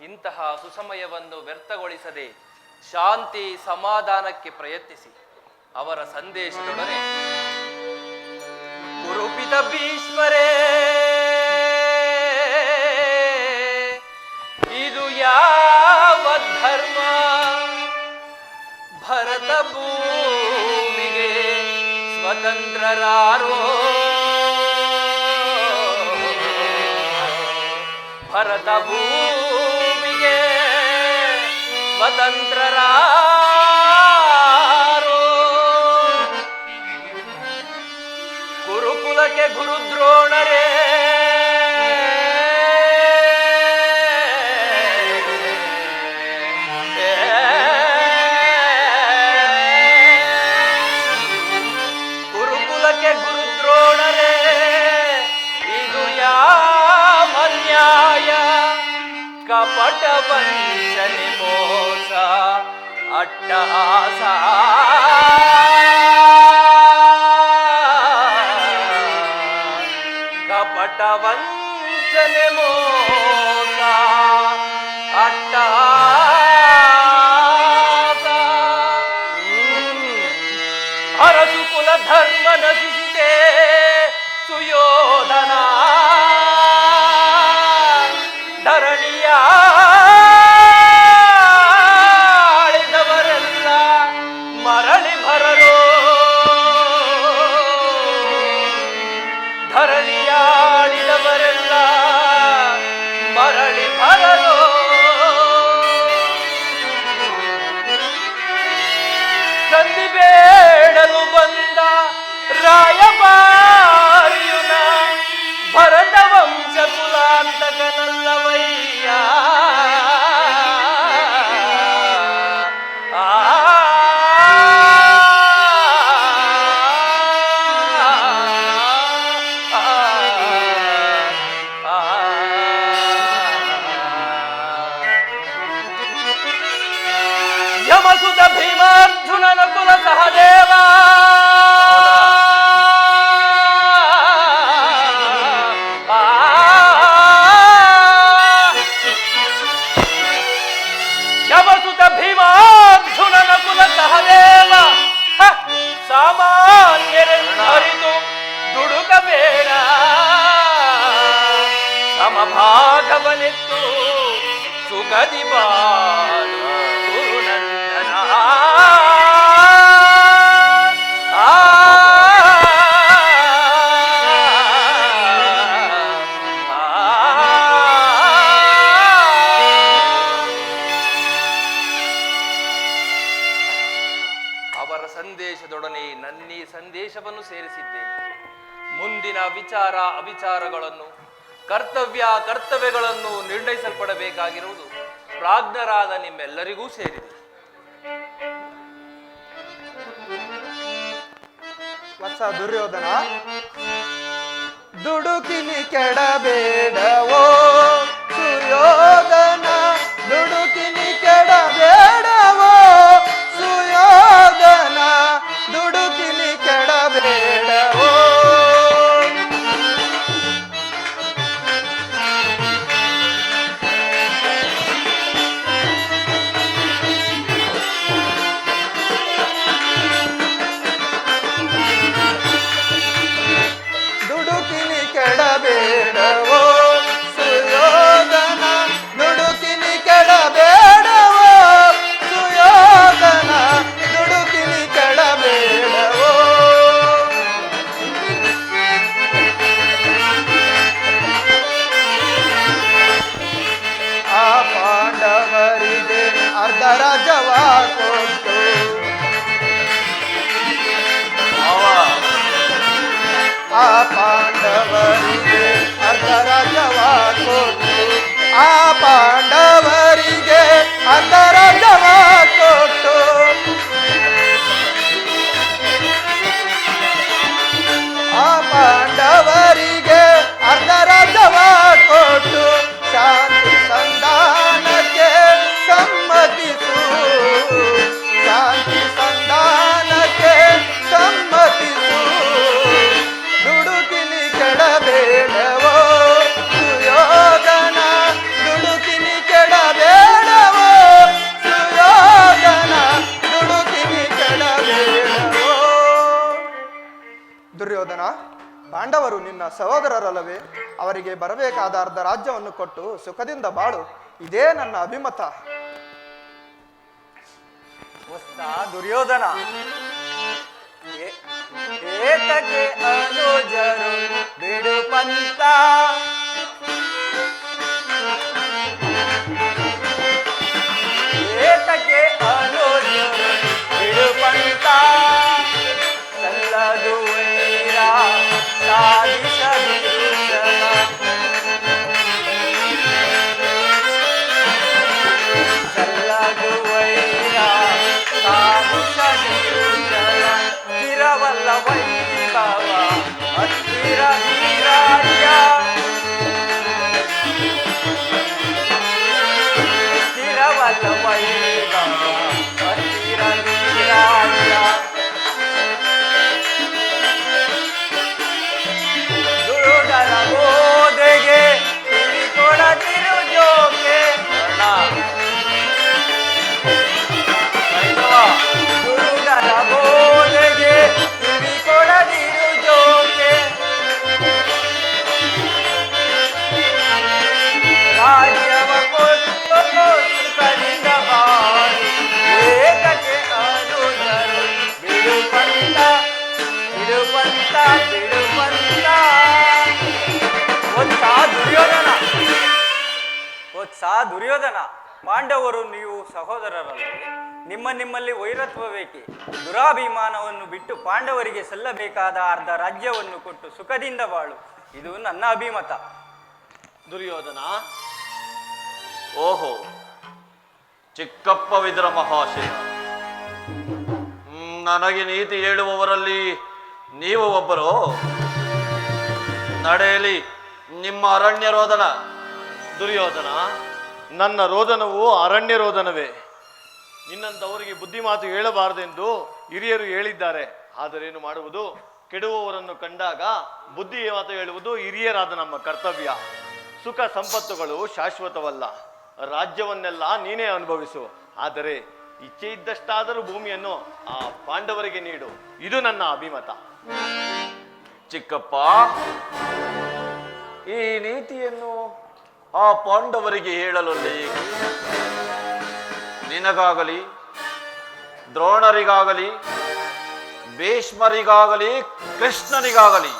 ಇಂತಹ ಸುಸಮಯವನ್ನು ವ್ಯರ್ಥಗೊಳಿಸದೆ ಶಾಂತಿ ಸಮಾಧಾನಕ್ಕೆ ಪ್ರಯತ್ನಿಸಿ. ಅವರ ಸಂದೇಶದೊಡನೆ ಗುರುಪಿತ ಭೀಷ್ಮರೇ, ಇದು ಯಾವ ಧರ್ಮ? ಭರತ ಭೂಮಿಗೆ ಸ್ವತಂತ್ರರಾರೋ, ಭರತ ಭೂಮಿಗೆ ಸ್ವತಂತ್ರರಾರೋ, ಗುರುಕುಲಕ್ಕೆ ಗುರುದ್ರೋಣರೇ, ಗುರುಕುಲಕ್ಕೆ ಗುರುದ್ರೋಣರೇ, ಇದು ಯಾವ ನ್ಯಾಯ? ಕಪಟ ವಂಚನೆ ಮೋಸ ಅಟ್ಟಹಾಸ, ಕಪಟ ವಂಚನೆ ಮೋಸ ಅಟ್ಟಹಾಸ. ಅರಸು ಕುಲ ಧರ್ಮ ನಶಿಸಿದೆ ಸುಯೋಧನ, ಧರಣಿಯ ಆಳಿದವರೆಲ್ಲ ಮರಳಿ ಭರರೋ, ಧರಣಿಯಾಡಿದವರೆಲ್ಲ ಮರಳಿ ಭರರೋ. ಸಂಧಿ ಬೇಡಲು ಬಂದ ರಾಯಭಾರಿಯುನ, ಭರತ ವಂಶ ಕುಲಾಂತಕನಲ್ಲವಯ್ಯ. ಯಮಸುತ ಭೀಮಾರ್ಜುನನ ಕುಲ ಸಹದೇವ, ಯಮಸುತ ಭೀಮಾರ್ಜುನನ ಕುಲ ಸಹದೇವ, ಸಾಮಾನ್ಯರೆಂದರಿತು ದುಡುಕಬೇಡ, ಸಮಭಾಗವನಿತ್ತು ಸುಗದಿ ಬಾಳು ಗುರುನಂದನ. ಅವರ ಸಂದೇಶದೊಡನೆ ನನ್ನೀ ಸಂದೇಶವನ್ನು ಸೇರಿಸಿದ್ದೇನೆ. ಮುಂದಿನ ವಿಚಾರ ಅವಿಚಾರಗಳನ್ನು, ಕರ್ತವ್ಯಗಳನ್ನು ನಿರ್ಣಯಿಸಲ್ಪಡಬೇಕಾಗಿರುವುದು ಪ್ರಾಜ್ಞರಾದ ನಿಮ್ಮೆಲ್ಲರಿಗೂ ಸೇರಿದೆ. ವತ್ಸ ದುರ್ಯೋಧನ, ದುಡುಕಿನಿ ಕೆಡಬೇಡವೋ ಸುಯೋಧನ, ದುಡುಕಿನಿ ಕೆಡಬೇಡವೋ ಸುಯೋಧನ, ದುಡುಕಿನಿ ಕೆಡಬೇಡವೋ. ದುಡುಕಿನಿ ಕೆಡಬೇಡವೋ ಸುಯೋಧನ, ದುಡುಕಿನಿ ಕೆಡಬೇಡವೋ ಸುಯೋಧನ, ದುಡುಕಿನಿ ಕೆಡಬೇಡವೋ. ಆ ಪಾಂಡವರಿಗೆ ಅರ್ಧ ರಾಜ್ಯವ ಕೊಟ್ಟು, ಆ ಪಾಂಡವರಿಗೆ ಅರ್ಧ ರಾಜ್ಯವ ಕೊಟ್ಟು, ಆ ಪಾಂಡವರಿಗೆ ಅರ್ಧ ರಾಜ್ಯವ ಕೊಟ್ಟು, ಆ ಪಾಂಡವರಿಗೆ ಅರ್ಧ ರಾಜ್ಯವ ಕೊಟ್ಟು, ಶಾಂತಿ ಸಂಧಾನಕ್ಕೆ ಸಮ್ಮತಿಸು, ಶಾಂತಿ ಸಂಧಾನಕ್ಕೆ ಸಮ್ಮತಿಸು, ದುಡುಕಿನಿ ಕೆಡಬೇಡವೋ ಸುಯೋಧನ, ದುಡುಕಿನಿ ಕೆಡಬೇಡವೋ ದುರ್ಯೋಧನ, ಪಾಂಡವರು ನಿನ್ನ ಸಹೋದರರಲ್ಲವೇ? ಅವರಿಗೆ ಬರಬೇಕಾದ ಅರ್ಧ ರಾಜ್ಯವನ್ನು ಕೊಟ್ಟು ಸುಖದಿಂದ ಬಾಳು, ಇದೇ ನನ್ನ ಅಭಿಮತ. ದುರ್ಯೋಧನ, ಏತಕ್ಕೆ ಅನುಜರು ಬಿಡು ಪಂಥ, ಏತಕ್ಕೆ ಅನುಜರು ಬಿಡು ಪಂಥ, ಸಲ್ಲದು ವೈರ ಸಾಧಿಸದಿರುತ್ತಲ, ಸಲ್ಲದು ವೈರ ಸಾಧಿಸದಿರುತ್ತಲ, ಸ್ಥಿರವಲ್ಲ ವೈಭವ ಅಸ್ಥಿರ ವೀರಾಜ್ಯ, ಸ್ಥಿರವಲ್ಲ ವೈಭವ ಅಸ್ಥಿರ ವೀರಾಜ್ಯ, ದುರುಡರ ಬೋಧೆಗೆ ಕಿವಿಕೊಡದಿರು ಜೋಕೆ, ದುರುಡರ ಬೋಧೆಗೆ ಕಿವಿಕೊಡದಿರು ಜೋಕೆ, ರಾಜ್ಯವ ಕೊಟ್ಟು ಸುಖದಿಂದ ಬಾಳು, ಏಕಕ್ಕೆ ಅನುಜರು ಬಿಡು ಪಂಥ, ಬಿಡು ಪಂಥ, ಬಿಡು ಪಂಥ. ದುರ್ಯೋಧನ, ಪಾಂಡವರು ನೀವು ಸಹೋದರರಲ್ಲವೇ? ನಿಮ್ಮಲ್ಲಿ ವೈರತ್ವವೇಕೆ? ದುರಾಭಿಮಾನವನ್ನು ಬಿಟ್ಟು ಪಾಂಡವರಿಗೆ ಸಲ್ಲಬೇಕಾದ ಅರ್ಧ ರಾಜ್ಯವನ್ನು ಕೊಟ್ಟು ಸುಖದಿಂದ ಬಾಳು, ಇದು ನನ್ನ ಅಭಿಮತ. ದುರ್ಯೋಧನ, ಓಹೋ, ಚಿಕ್ಕಪ್ಪ ವಿದುರ ಮಹಾಶಯ, ನನಗೆ ನೀತಿ ಹೇಳುವವರಲ್ಲಿ ನೀವು ಒಬ್ಬರು. ನಡೆಯಲಿ ನಿಮ್ಮ ಅರಣ್ಯ ರೋದನ. ದುರ್ಯೋಧನ, ನನ್ನ ರೋದನವು ಅರಣ್ಯ ರೋದನವೇ. ನಿನ್ನಂತವರಿಗೆ ಬುದ್ಧಿ ಮಾತು ಹೇಳಬಾರದೆಂದು ಹಿರಿಯರು ಹೇಳಿದ್ದಾರೆ. ಆದರೇನು ಮಾಡುವುದು? ಕೆಡುವವರನ್ನು ಕಂಡಾಗ ಬುದ್ಧಿ ಮಾತು ಹೇಳುವುದು ಹಿರಿಯರಾದ ನಮ್ಮ ಕರ್ತವ್ಯ. ಸುಖ ಸಂಪತ್ತುಗಳು ಶಾಶ್ವತವಲ್ಲ. ರಾಜ್ಯವನ್ನೆಲ್ಲ ನೀನೇ ಅನುಭವಿಸು. ಆದರೆ ಇಚ್ಛೆ ಇದ್ದಷ್ಟಾದರೂ ಭೂಮಿಯನ್ನು ಆ ಪಾಂಡವರಿಗೆ ನೀಡು, ಇದು ನನ್ನ ಅಭಿಮತ. ಚಿಕ್ಕಪ್ಪ, ಈ ನೀತಿಯನ್ನು ಆ ಪಾಂಡವರಿಗೆ ಹೇಳಲು ನಿನಗಾಗಲಿ, ದ್ರೋಣರಿಗಾಗಲಿ, ಭೀಷ್ಮರಿಗಾಗಲಿ, ಕೃಷ್ಣನಿಗಾಗಲಿ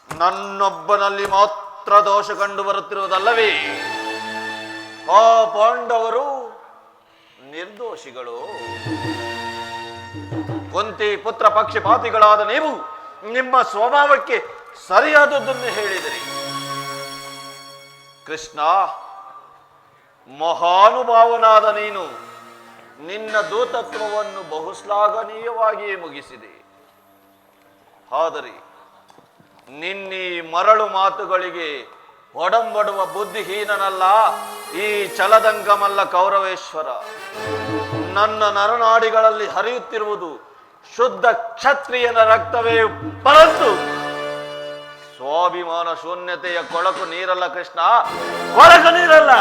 ನನ್ನೊಬ್ಬನಲ್ಲಿ ಮಾತ್ರ ದೋಷ ಕಂಡು ಬರುತ್ತಿರುವುದಲ್ಲವೇ? ಆ ಪಾಂಡವರು ನಿರ್ದೋಷಿಗಳು. ಕುಂತಿ ಪುತ್ರ ಪಕ್ಷಪಾತಿಗಳಾದ ನೀವು ನಿಮ್ಮ ಸ್ವಭಾವಕ್ಕೆ ಸರಿಯಾದದ್ದನ್ನು ಹೇಳಿದಿರಿ. ಕೃಷ್ಣ, ಮಹಾನುಭಾವನಾದ ನೀನು ನಿನ್ನ ದೂತತ್ವವನ್ನು ಬಹುಶ್ಲಾಘನೀಯವಾಗಿಯೇ ಮುಗಿಸಿದೆ. ಆದರೆ ನಿನ್ನೀ ಮರಳು ಮಾತುಗಳಿಗೆ ಒಡಂಬಡುವ ಬುದ್ಧಿಹೀನನಲ್ಲ ಈ ಚಲದಂಗಮಲ್ಲ ಕೌರವೇಶ್ವರ. ನನ್ನ ನರನಾಡಿಗಳಲ್ಲಿ ಹರಿಯುತ್ತಿರುವುದು ಶುದ್ಧ ಕ್ಷತ್ರಿಯನ ರಕ್ತವೇ, ಪರಂತು ಸ್ವಾಭಿಮಾನ ಶೂನ್ಯತೆಯ ಕೊಳಕು ನೀರಲ್ಲ ಕೃಷ್ಣ, ಕೊಳಕು ನೀರಲ್ಲ.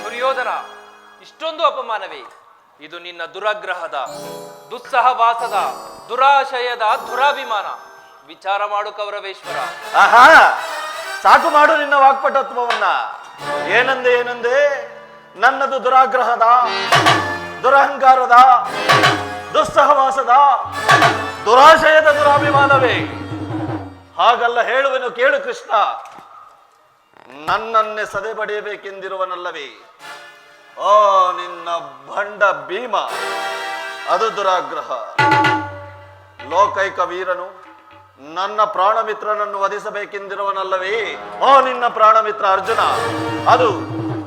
ದುರ್ಯೋಧನ, ಇಷ್ಟೊಂದು ಅಪಮಾನವೇ? ಇದು ನಿನ್ನ ದುರಾಗ್ರಹದ, ದುಸ್ಸಹವಾಸದ, ದುರಾಶಯದ ದುರಾಭಿಮಾನ. ವಿಚಾರ ಮಾಡು ಕೌರವೇಶ್ವರ. ಆಹಾ, ಸಾಕು ಮಾಡು ನಿನ್ನ ವಾಕ್ಪಟತ್ವವನ್ನ. ಏನಂದೆ? ನನ್ನದು ದುರಾಗ್ರಹದ, ದುರಹಂಕಾರದ, ದುಸ್ಸಹವಾಸದ, ದುರಾಶಯದ ದುರಾಭಿಮಾನವೇ? ಹಾಗಲ್ಲ ಹೇಳುವೆನು, ಕೇಳು ಕೃಷ್ಣ. ನನ್ನನ್ನೇ ಸದೆ ಬಡಿಯಬೇಕೆಂದಿರುವನಲ್ಲವೇ ಆ ನಿನ್ನ ಭಂಡ ಭೀಮ, ಅದು ದುರಾಗ್ರಹ. ಲೋಕೈಕ ವೀರನು ನನ್ನ ಪ್ರಾಣಮಿತ್ರನನ್ನು ವಧಿಸಬೇಕೆಂದಿರುವನಲ್ಲವೇ ಓ ನಿನ್ನ ಪ್ರಾಣಮಿತ್ರ ಅರ್ಜುನ,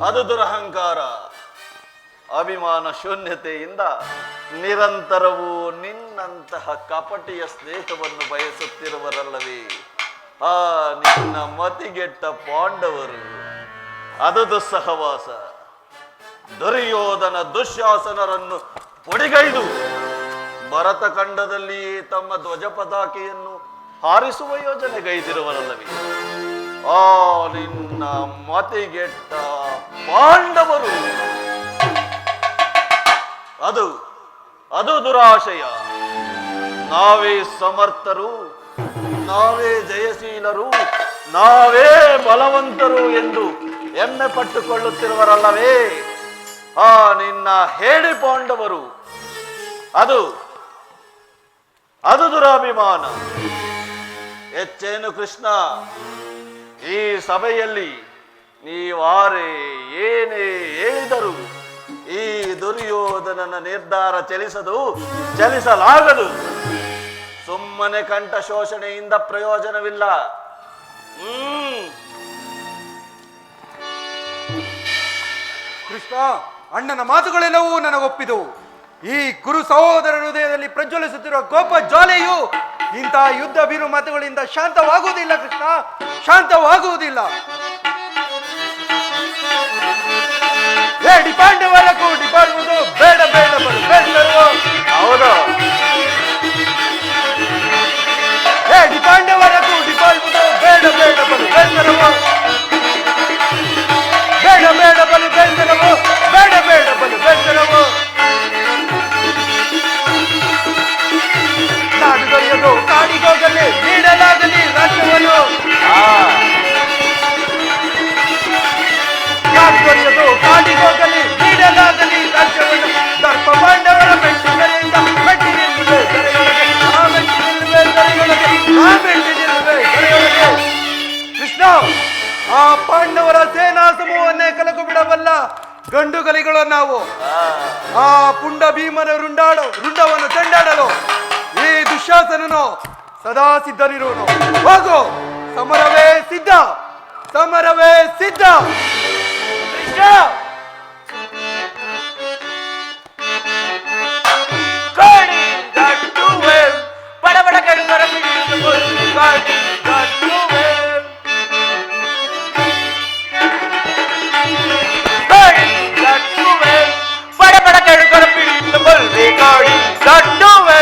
ಅದು ದುರಹಂಕಾರ. ಅಭಿಮಾನ ಶೂನ್ಯತೆಯಿಂದ ನಿರಂತರವೂ ನಿನ್ನಂತಹ ಕಪಟಿಯ ಸ್ನೇಹವನ್ನು ಬಯಸುತ್ತಿರುವರಲ್ಲವೇ ಆ ನಿನ್ನ ಮತಿಗೆಟ್ಟ ಪಾಂಡವರು, ಅದು ದುಸ್ಸಹವಾಸ. ದುರ್ಯೋಧನ ದುಶ್ಯಾಸನರನ್ನು ಪುಡಿಗೈದು ಭರತ ಖಂಡದಲ್ಲಿ ತಮ್ಮ ಧ್ವಜ ಪತಾಕೆಯನ್ನು ಹಾರಿಸುವ ಯೋಜನೆಗೈದಿರುವರಲ್ಲವೇ ಆ ನಿನ್ನ ಮತಿಗೆಟ್ಟ ಪಾಂಡವರು, ಅದು ದುರಾಶಯ. ನಾವೇ ಸಮರ್ಥರು, ನಾವೇ ಜಯಶೀಲರು, ನಾವೇ ಬಲವಂತರು ಎಂದು ಹೆಮ್ಮೆ ಪಟ್ಟುಕೊಳ್ಳುತ್ತಿರುವರಲ್ಲವೇ ಆ ನಿನ್ನ ಹೇಳಿ ಪಾಂಡವರು. ಅದು ದುರಾಭಿಮಾನ. ಹೆಚ್ಚೇನು ಕೃಷ್ಣ, ಈ ಸಭೆಯಲ್ಲಿ ನೀವಾರೇ ಏನೇ ಹೇಳಿದರು ಈ ದುರ್ಯೋಧನನ ನಿರ್ಧಾರ ಚಲಿಸಲಾಗದು. ಸುಮ್ಮನೆ ಕಂಠ ಶೋಷಣೆಯಿಂದ ಪ್ರಯೋಜನವಿಲ್ಲ. ಕೃಷ್ಣ, ಅಣ್ಣನ ಮಾತುಗಳೆಲ್ಲವೂ ನನಗೊಪ್ಪಿದವು. ಈ ಕುರು ಸಹೋದರ ಹೃದಯದಲ್ಲಿ ಪ್ರಜ್ವಲಿಸುತ್ತಿರುವ ಕೋಪ ಜ್ವಾಲೆಯು ಇಂತಹ ಯುದ್ಧ ಬೀರು ಮಾತುಗಳಿಂದ ಶಾಂತವಾಗುವುದಿಲ್ಲ ಕೃಷ್ಣ, ಶಾಂತವಾಗುವುದಿಲ್ಲ. ಹೇಳಿ ಪಾಂಡವರ ಕೂಡಿ ಬಾಳುವುದು ಬೇಡ ಬೇಡ ಬೇಡರು. ಹೌದು, ಹೇಳಿ ಪಾಂಡವರ ಕೂಡಿ ಬಾಳುವುದು ಬೇಡ ಬೇಡ ಬೇಡರು. ಬೇಡ ಬೇಡ ಬಲು ಬೇಸರವು, ಬೇಡ ಬೇಡ ಬಲು ಬೇಸರವು. ನಾಡು ದೊರೆಯದು ಕಾಡಿಗೋಗಲಿ, ನೀಡಲಾಗಲಿ ರಾಜ್ಯವನ್ನು. ನಾಡು ದೊರೆಯದು ಕಾಡಿಗೋಗಲಿ, ನೀಡಲಾಗಲಿ ರಾಜ್ಯವನ್ನು. ದರ್ಪ ಪಾಂಡವರ ಮೆಟ್ಟಿನಿಂದ ಮೆಟ್ಟಿ ನಿಲ್ಲುವೆ ದರೆಯೊಳಗೆ, ಆ ಮೆಟ್ಟಿ ನಿಲ್ಲುವೆ ದರೆಯೊಳಗೆ, ಆ ಮೆಟ್ಟಿ ನಿಲ್ಲುವೆ ದರೆಯೊಳಗೆ. ಕೃಷ್ಣ, ಆ ಪಾಂಡವರ ಸೇನಾ ಸಮೂಹವನ್ನೇ ಕಲಕು ಬಿಡಬಲ್ಲ ಗಂಡುಗಲಿಗಳು ನಾವು. ಆ ಪುಂಡ ಭೀಮನ ರುಂಡವನ್ನು ಚೆಂಡಾಡಲು ಈ ದುಶ್ಯಾಸನನು ಸದಾ ಸಿದ್ಧನಿರುವನು. ಹೋಗು, ಸಮರವೇ ಸಿದ್ಧ, ಸಮರವೇ ಸಿದ್ಧ. ಬಡಬಡ ಕೆಡುಗರ ಬಡಬಡ ಕೆಡುಗರ ಪಿಡಿಯುತ್ತ ಬಲ್ವೆ ಗಾಡಿ ದಟ್ಟುವೆ.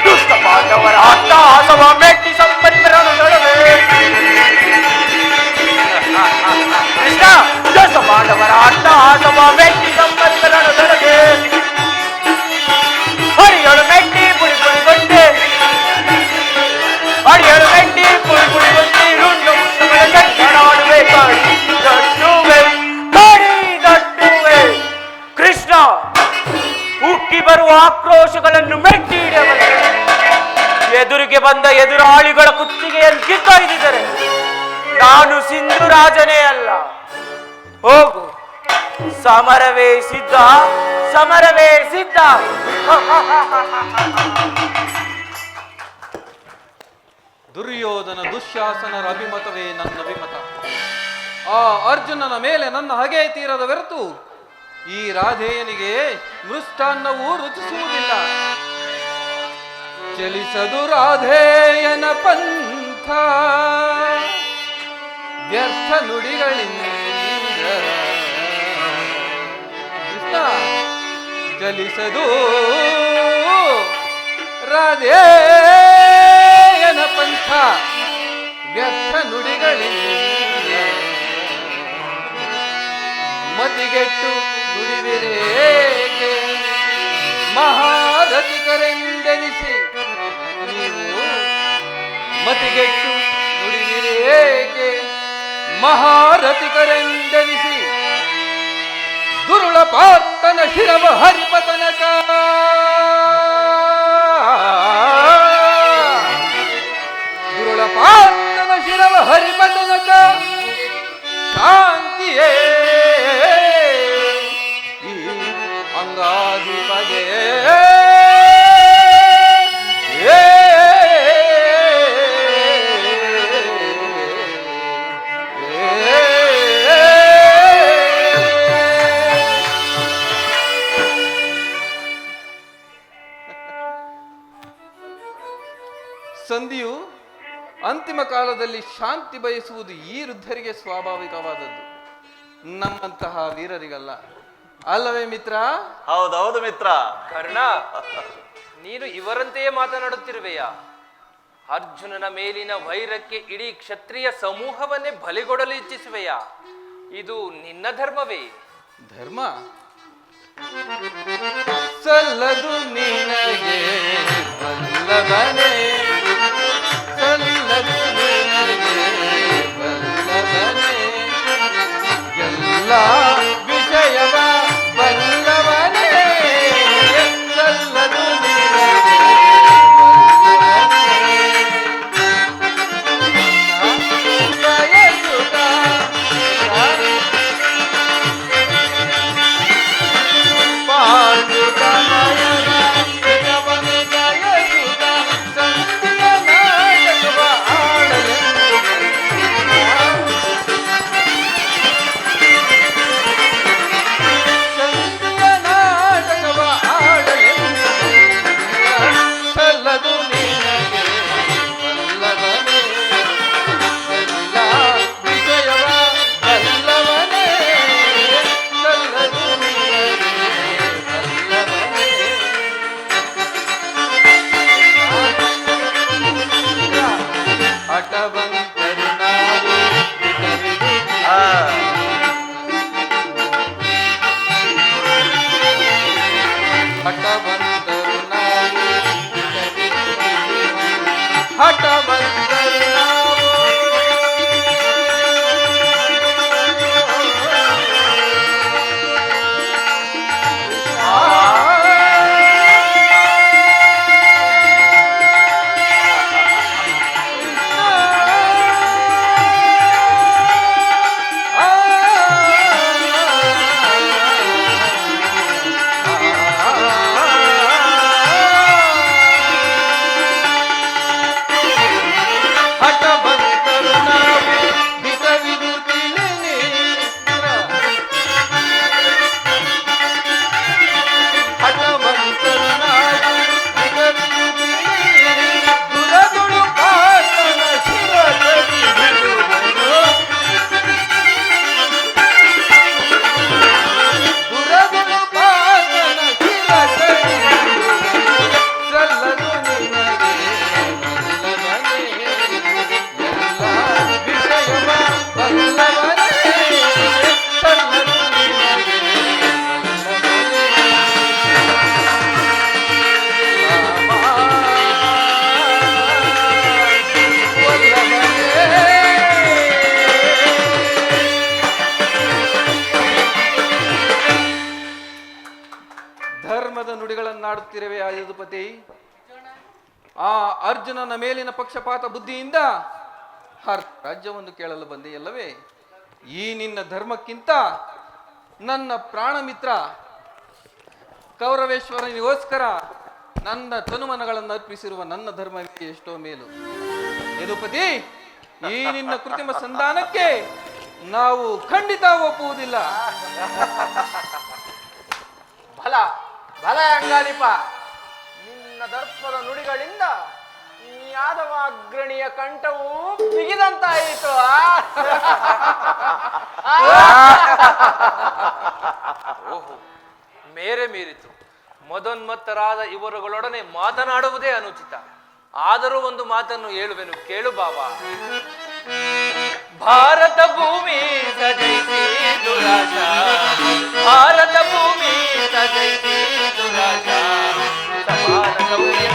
ದುಷ್ಟ ಪಾಂಡವರ ಅಟ್ಟಹಾಸವ ಮೆಟ್ಟಿ ಸಂಪತ್ತರನ್ನು ನಡುವೆ. ಕೃಷ್ಣ, ದುಷ್ಟ ಪಾಂಡವರ ಅಟ್ಟಹಾಸವ ಮೆಟ್ಟಿ ಸಂಪತ್ತರನ್ನು ನಡುವೆ. ಹರಿಯಳು ಮೆಟ್ಟಿ ಪುಡಿ ಪುಡಿ ಗೊಂಡೆ, ಹರಿಯಳು ಮೆಟ್ಟಿ ಪುಡಿ ಪುಡಿ ಗೊಂಡೆ, ರುಂಡು ಮುಂಡುಗಳ ಚಕ್ಕಡಾಡುವೆ ಗಾಡಿ ದಟ್ಟುವೆ, ಗಾಡಿ ದಟ್ಟುವೆ. ಕೃಷ್ಣ, ಉಕ್ಕಿ ಬರುವ ಆಕ್ರೋಶಗಳನ್ನು ಮೆಟ್ಟಿ ಹಿಡಿಯಬಲ್ಲ. ಎದುರಿಗೆ ಬಂದ ಎದುರಾಳಿಗಳ ಕುತ್ತಿಗೆಯನ್ನು ಕಿತ್ತೊಯ್ದಿದ್ದರೆ ನಾನು ಸಿಂಧು ರಾಜನೇ ಅಲ್ಲ. ಹೋಗು, ಸಮರವೇ ಸಿದ್ಧ, ಸಮರವೇ ಸಿದ್ಧ. ದುರ್ಯೋಧನ ದುಶ್ಯಾಸನರ ಅಭಿಮತವೇ ನನ್ನ ಅಭಿಮತ. ಆ ಅರ್ಜುನನ ಮೇಲೆ ನನ್ನ ಹಗೆ ತೀರದ ಹೊರತು ಈ ರಾಧೇಯನಿಗೆ ಮೃಷ್ಟಾನ್ನವೂ ರುಚಿಸುವುದಿಲ್ಲ. ಚಲಿಸದು ರಾಧೇಯನ ಪಂಥ ವ್ಯರ್ಥ ನುಡಿಗಳಿಂದ. ಕೃಷ್ಣ, ಚಲಿಸದು ರಾಧೇಯನ ಪಂಥ ವ್ಯರ್ಥ ನುಡಿಗಳಿಂದ. ಮತಿಗೆಟ್ಟು ನುಡಿದಿರೇಕೆ ಮಹಾರಥಿಕರೆಂದೆನಿಸಿ ನೀವು. ಮತಿಗೆಟ್ಟು ನುಡಿದಿರೇಕೆ ಮಹಾರಥಿಕರೆಂದೆನಿಸಿ. ದುರುಳ ಪಾರ್ಥನ ಶಿರವ ಹರಿಪತನಕ. ದುರುಳ ಪಾರ್ಥನ ಶಿರವ ಹರಿಪತನಕ ಶಾಂತಿಯೇ ಈ ಅಂಗಾಧಿಪಗೆ. ಸಂಧಿಯು ಅಂತಿಮ ಕಾಲದಲ್ಲಿ ಶಾಂತಿ ಬಯಸುವುದು ಈ ವೃದ್ಧರಿಗೆ ಸ್ವಾಭಾವಿಕವಾದದ್ದು, ನಮ್ಮಂತಹ ವೀರರಿಗಲ್ಲ. ಅಲ್ಲವೇ ಮಿತ್ರ? ಹೌದೌದು ಮಿತ್ರ. ಕರ್ಣ, ನೀನು ಇವರಂತೆಯೇ ಮಾತನಾಡುತ್ತಿರುವೆಯಾ? ಅರ್ಜುನನ ಮೇಲಿನ ವೈರಕ್ಕೆ ಇಡೀ ಕ್ಷತ್ರಿಯ ಸಮೂಹವನ್ನೇ ಬಲಿಗೊಡಲು ಇಚ್ಛಿಸುವೆಯಾ? ಇದು ನಿನ್ನ ಧರ್ಮವೇ? ಧರ್ಮ ಸಲ್ಲದು ನಿನಗೆ ವಲ್ಲಭನೇ, ಸಲ್ಲದು ನಿನಗೆ ವಲ್ಲಭನೇ, ಎಲ್ಲ ವಿಷಯವ ಬಲ್ಲವನೇ, ಸಲ್ಲದು ನಿನಗೆ ಧರ್ಮದ ನುಡಿಗಳನ್ನಾಡುತ್ತಿರುವೆ ಯದುಪತಿ. ಆ ಅರ್ಜುನನ ಮೇಲಿನ ಪಕ್ಷಪಾತ ಬುದ್ಧಿಯಿಂದ ರಾಜ್ಯವನ್ನು ಕೇಳಲು ಬಂದೆಯಲ್ಲವೇ? ಈ ನಿನ್ನ ಧರ್ಮಕ್ಕಿಂತ ನನ್ನ ಪ್ರಾಣ ಮಿತ್ರ ಕೌರವೇಶ್ವರನಿಗೋಸ್ಕರ ನನ್ನ ತನುಮನಗಳನ್ನು ಅರ್ಪಿಸಿರುವ ನನ್ನ ಧರ್ಮಕ್ಕೆ ಎಷ್ಟೋ ಮೇಲು. ಯದುಪತಿ, ಈ ನಿನ್ನ ಕೃತ್ರಿಮ ಸಂಧಾನಕ್ಕೆ ನಾವು ಖಂಡಿತ ಒಪ್ಪುವುದಿಲ್ಲ. ಬಲ ಬಲ ಅಂಗಾಲಿಪ, ನಿನ್ನ ದರ್ಪದ ನುಡಿಗಳಿಂದ ಈ ಯಾದವ ಅಗ್ರಣಿಯ ಕಂಠವು ಬಿಗಿದಂತಾಯಿತು. ಓಹೋ, ಮೇರೆ ಮೀರಿತು. ಮದೋನ್ಮತ್ತರಾದ ಇವರುಗಳೊಡನೆ ಮಾತನಾಡುವುದೇ ಅನುಚಿತ. ಆದರೂ ಒಂದು ಮಾತನ್ನು ಹೇಳುವೆನು, ಕೇಳು ಬಾಬಾ. ಭಾರತ ಭೂಮಿ ಸಜೈಸಿ ದುರಾಶ, ಭಾರತ ಭೂಮಿ ಸಜೈಸಿ ದುರಾಶ, ಸಮಾನ ಗೌರ್ಯ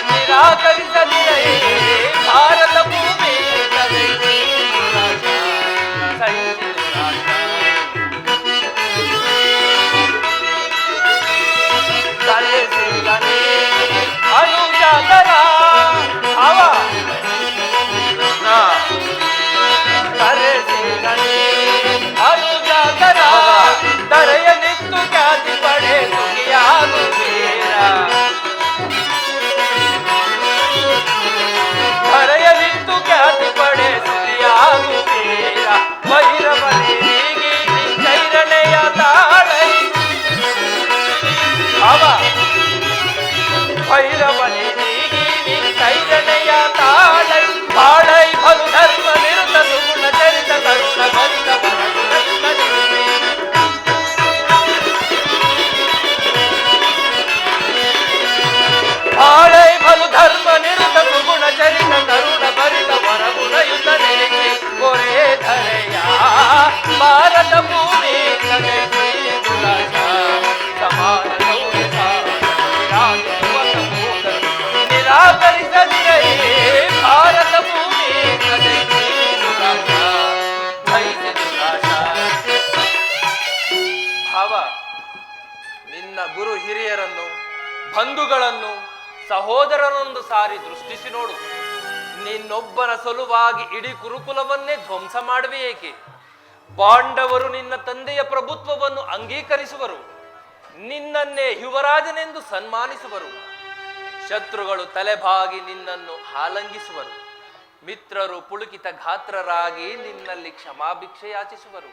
ನಿರಾಕರಿಸದಿರೇ ಭಾರತ ಭೂಮಿ ಸಜೈಸಿ ದುರಾಶ, ಸೈಸಿ ದುರಾಶ. ಅನುಜಾತರ ಅವ ಅನುಜಾತರ ದರೆಯ ನಿತ್ತು ಖ್ಯಾತಿ ಪಡೆ ಸುಖಿಯಾದು ಬೇರ, ದರೆಯ ನಿತ್ತು ಖ್ಯಾತಿ ಪಡೆ ಸುಖಿಯಾದು ಬೇರ. ಭೈರವನಿಗೆ ಬೀಸೆನು ನಾಶ. ಭಾವ, ನಿನ್ನ ಗುರು ಹಿರಿಯರನ್ನು, ಬಂಧುಗಳನ್ನು, ಸಹೋದರರೊಂದು ಸಾರಿ ದೃಷ್ಟಿಸಿ ನೋಡು. ನಿನ್ನೊಬ್ಬನ ಸಲುವಾಗಿ ಇಡೀ ಕುರುಕುಲವನ್ನೇ ಧ್ವಂಸ ಮಾಡುವೆ ಏಕೆ? ಪಾಂಡವರು ನಿನ್ನ ತಂದೆಯ ಪ್ರಭುತ್ವವನ್ನು ಅಂಗೀಕರಿಸುವರು, ನಿನ್ನನ್ನೇ ಯುವರಾಜನೆಂದು ಸನ್ಮಾನಿಸುವರು. ಶತ್ರುಗಳು ತಲೆಬಾಗಿ ನಿನ್ನನ್ನು ಆಲಂಗಿಸುವರು, ಮಿತ್ರರು ಪುಳುಕಿತ ಗಾತ್ರರಾಗಿ ನಿನ್ನಲ್ಲಿ ಕ್ಷಮಾಭಿಕ್ಷೆ ಯಾಚಿಸುವರು.